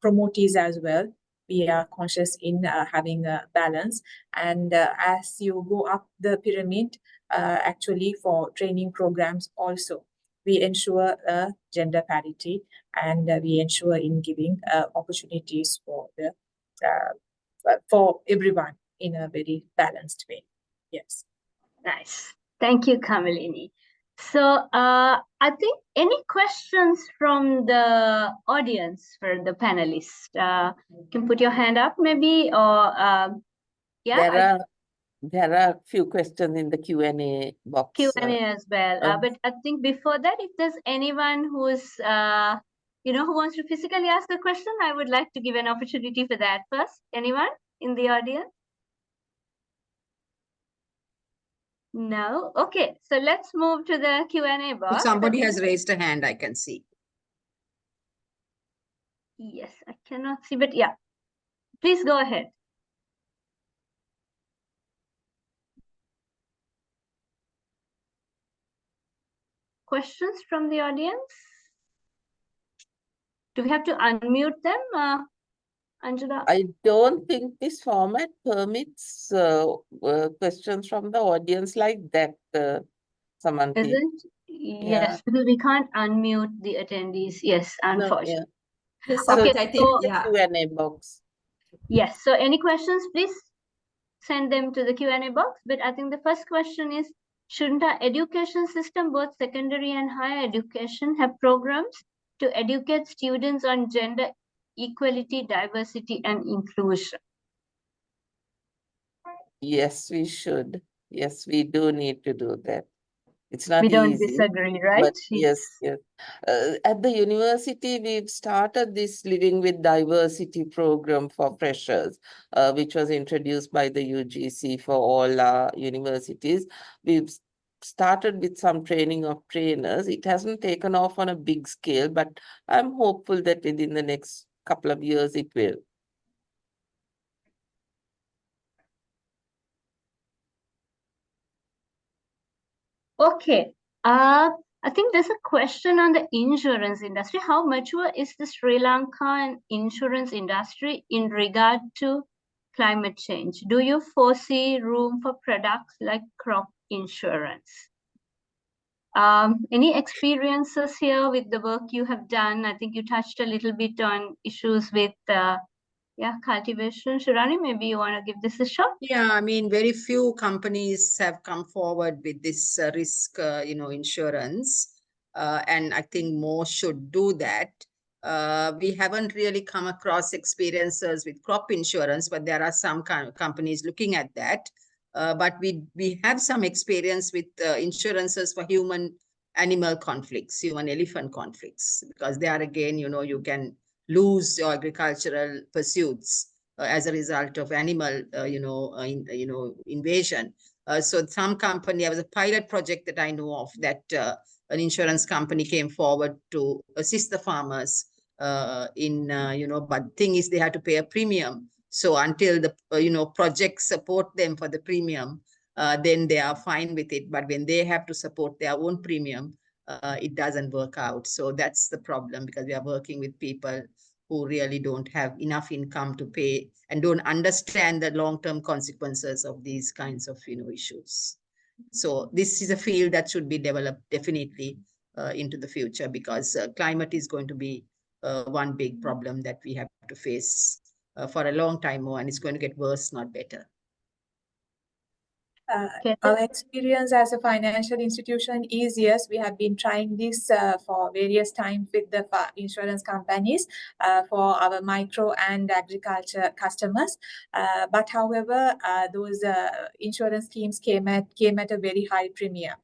promotees as well, we are conscious in having a balance. And as you go up the pyramid, actually for training programs also, we ensure gender parity, and we ensure in giving opportunities for everyone in a very balanced way. Yes. Nice. Thank you, Kamalini. So I think any questions from the audience for the panelists? You can put your hand up maybe, or yeah. There are a few questions in the Q&A box. Q&A as well. But I think before that, if there's anyone who's, who wants to physically ask a question, I would like to give an opportunity for that first. Anyone in the audience? No? Okay, so let's move to the Q&A box. Somebody has raised a hand, I can see. Yes, I cannot see, but yeah. Please go ahead. Questions from the audience? Do we have to unmute them, Angela? I don't think this format permits questions from the audience like that, Samanthi. Isn't? Yes, because we can't unmute the attendees. Yes, unfortunately. Yes, Okay, I think, yeah. Q&A box. Yes, so any questions, please send them to the Q&A box. But I think the first question is, shouldn't our education system, both secondary and higher education, have programs to educate students on gender equality, diversity, and inclusion? Yes, we should. Yes, we do need to do that. It's not We don't easy, disagree, right? but yes. At the university, we've started this Living with Diversity program for freshers, which was introduced by the UGC for all our universities. We've started with some training of trainers. It hasn't taken off on a big scale, but I'm hopeful that within the next couple of years it will. Okay. I think there's a question on the insurance industry. How mature is the Sri Lankan insurance industry in regard to climate change? Do you foresee room for products like crop insurance? Any experiences here with the work you have done? I think you touched a little bit on issues with cultivation. Shirani, maybe you want to give this a shot? Yeah, I mean, very few companies have come forward with this risk, insurance. And I think more should do that. We haven't really come across experiences with crop insurance, but there are some companies looking at that. But we have some experience with insurances for human-animal conflicts, human-elephant conflicts, because there again, you can lose your agricultural pursuits as a result of animal, invasion. So some company, there was a pilot project that I know of that an insurance company came forward to assist the farmers but the thing is they had to pay a premium. So until the, project support them for the premium, then they are fine with it. But when they have to support their own premium, it doesn't work out. So that's the problem, because we are working with people who really don't have enough income to pay and don't understand the long-term consequences of these kinds of issues. So this is a field that should be developed definitely into the future, because climate is going to be one big problem that we have to face for a long time more, and it's going to get worse, not better. Our experience as a financial institution is, yes, we have been trying this for various times with the insurance companies for our micro and agriculture customers. But however, those insurance schemes came at a very high premium.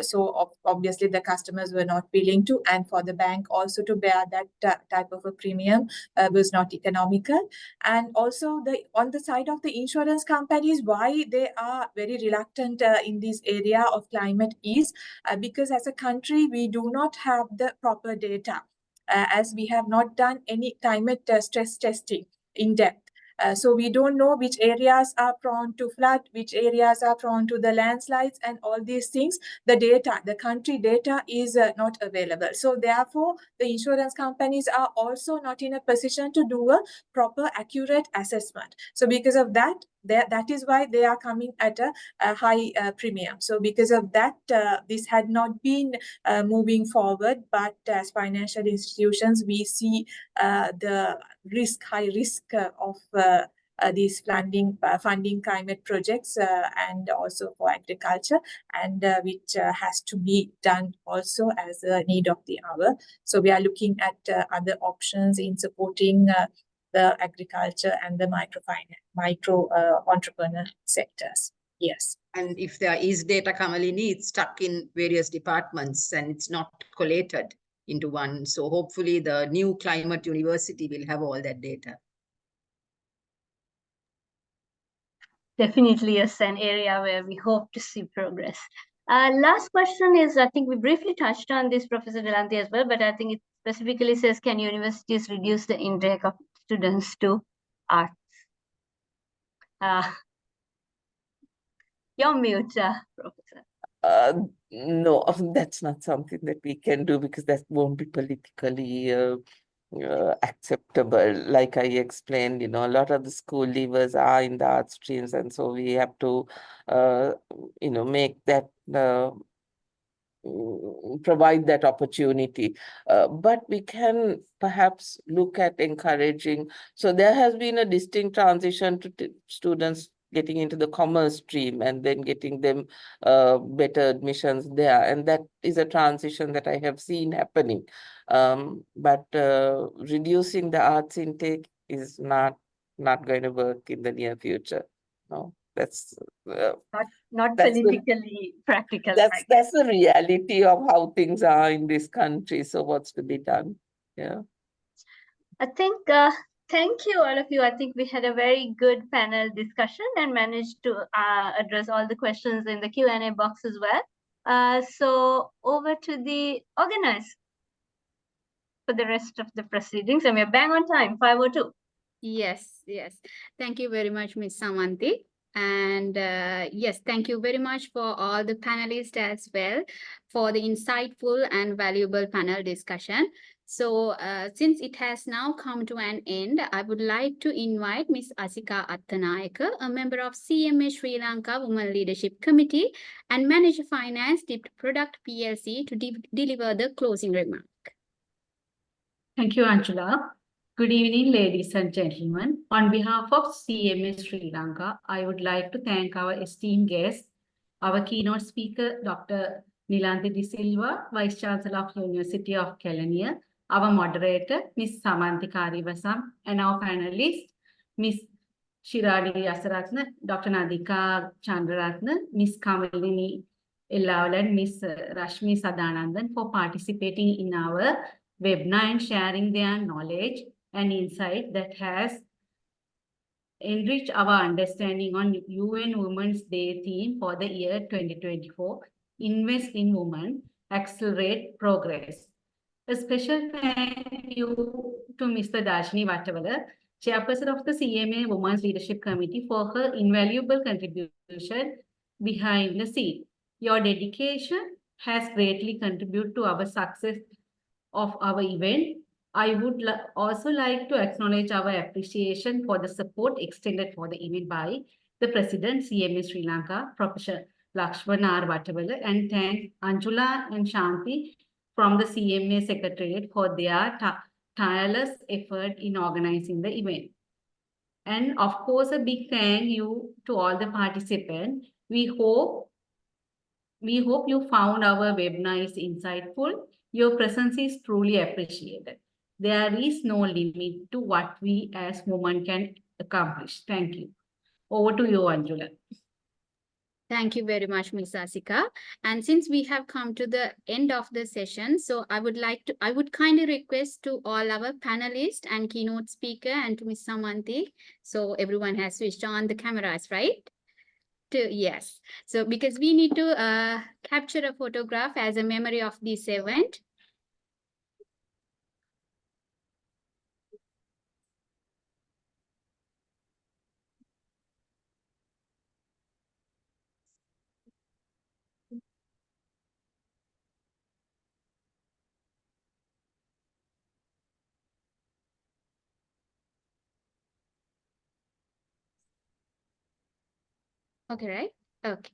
So obviously the customers were not willing to, and for the bank also to bear that type of a premium was not economical. And also on the side of the insurance companies, why they are very reluctant in this area of climate is because as a country, we do not have the proper data as we have not done any climate stress testing in depth. So we don't know which areas are prone to flood, which areas are prone to the landslides, and all these things. The data, the country data is not available. So therefore, the insurance companies are also not in a position to do a proper, accurate assessment. So because of that, that is why they are coming at a high premium. So because of that, this had not been moving forward. But as financial institutions, we see the high risk of these funding climate projects and also for agriculture, and which has to be done also as a need of the hour. So we are looking at other options in supporting the agriculture and the micro entrepreneur sectors. Yes. And if there is data, Kamalini, it's stuck in various departments and it's not collated into one. So hopefully the new climate university will have all that data. Definitely, yes, an area where we hope to see progress. Last question is, I think we briefly touched on this, Professor Nilanthi, as well, but I think it specifically says, can universities reduce the intake of students to arts? You're mute, Professor. No, that's not something that we can do because that won't be politically acceptable. Like I explained, a lot of the school leavers are in the art streams, and so we have to, make that provide that opportunity. But we can perhaps look at encouraging. So there has been a distinct transition to students getting into the commerce stream and then getting them better admissions there. And that is a transition that I have seen happening. But reducing the arts intake is not going to work in the near future. No, that's not that's politically practical. That's the reality of how things are in this country. So what's to be done? Yeah. I think, thank you, all of you. I think we had a very good panel discussion and managed to address all the questions in the Q&A box as well. So over to the organizer for the rest of the proceedings. And we're bang on time, 5:02. Yes. Thank you very much, Ms. Samanthi. And yes, thank you very much for all the panelists as well for the insightful and valuable panel discussion. So since it has now come to an end, I would like to invite Ms. Asika Attanayaka, a member of CMA Sri Lanka Women Leadership Committee and Manager Finance Dipped Product PLC to deliver the closing remark. Thank you, Angela. Good evening, ladies and gentlemen. On behalf of CMA Sri Lanka, I would like to thank our esteemed guest, our keynote speaker, Dr. Nilanthi De Silva, Vice Chancellor of University of Kelaniya, our moderator, Ms. Samanthi Karivasam, and our panelists, Ms. Shirali Asaratna, Dr. Nadika Chandraratna, Ms. Kamalini Ellawala, and Ms. Rashmi Sadanandan for participating in our webinar and sharing their knowledge and insight that has enriched our understanding on UN Women's Day theme for the year 2024, Invest in Women, Accelerate Progress. A special thank you to Mr. Darshini Vattawala, Chairperson of the CMA Women's Leadership Committee, for her invaluable contribution behind the scene. Your dedication has greatly contributed to our success of our event. I would also like to acknowledge our appreciation for the support extended for the event by the President, CMA Sri Lanka, Professor Lakshman R. Vattawala, and thank Anjula and Shanti from the CMA Secretariat for their tireless effort in organizing the event. And of course, a big thank you to all the participants. We hope you found our webinar is insightful. Your presence is truly appreciated. There is no limit to what we as women can accomplish. Thank you. Over to you, Anjula. Thank you very much, Ms. Asika. And since we have come to the end of the session, so I would kindly request to all our panelists and keynote speaker and to Ms. Samanthi. So everyone has switched on the cameras, right? Yes. So because we need to capture a photograph as a memory of this event. Okay, right? Okay.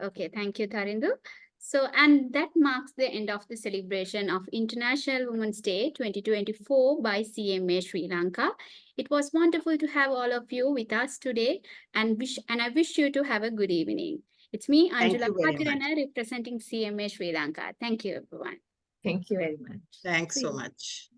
Okay, thank you, Tarindu. So, and that marks the end of the celebration of International Women's Day 2024 by CMA Sri Lanka. It was wonderful to have all of you with us today, and I wish you to have a good evening. It's me, Thank Anjula you very much. Patirana, representing CMA Sri Lanka. Thank you, everyone. Thank you very much. Thanks so much.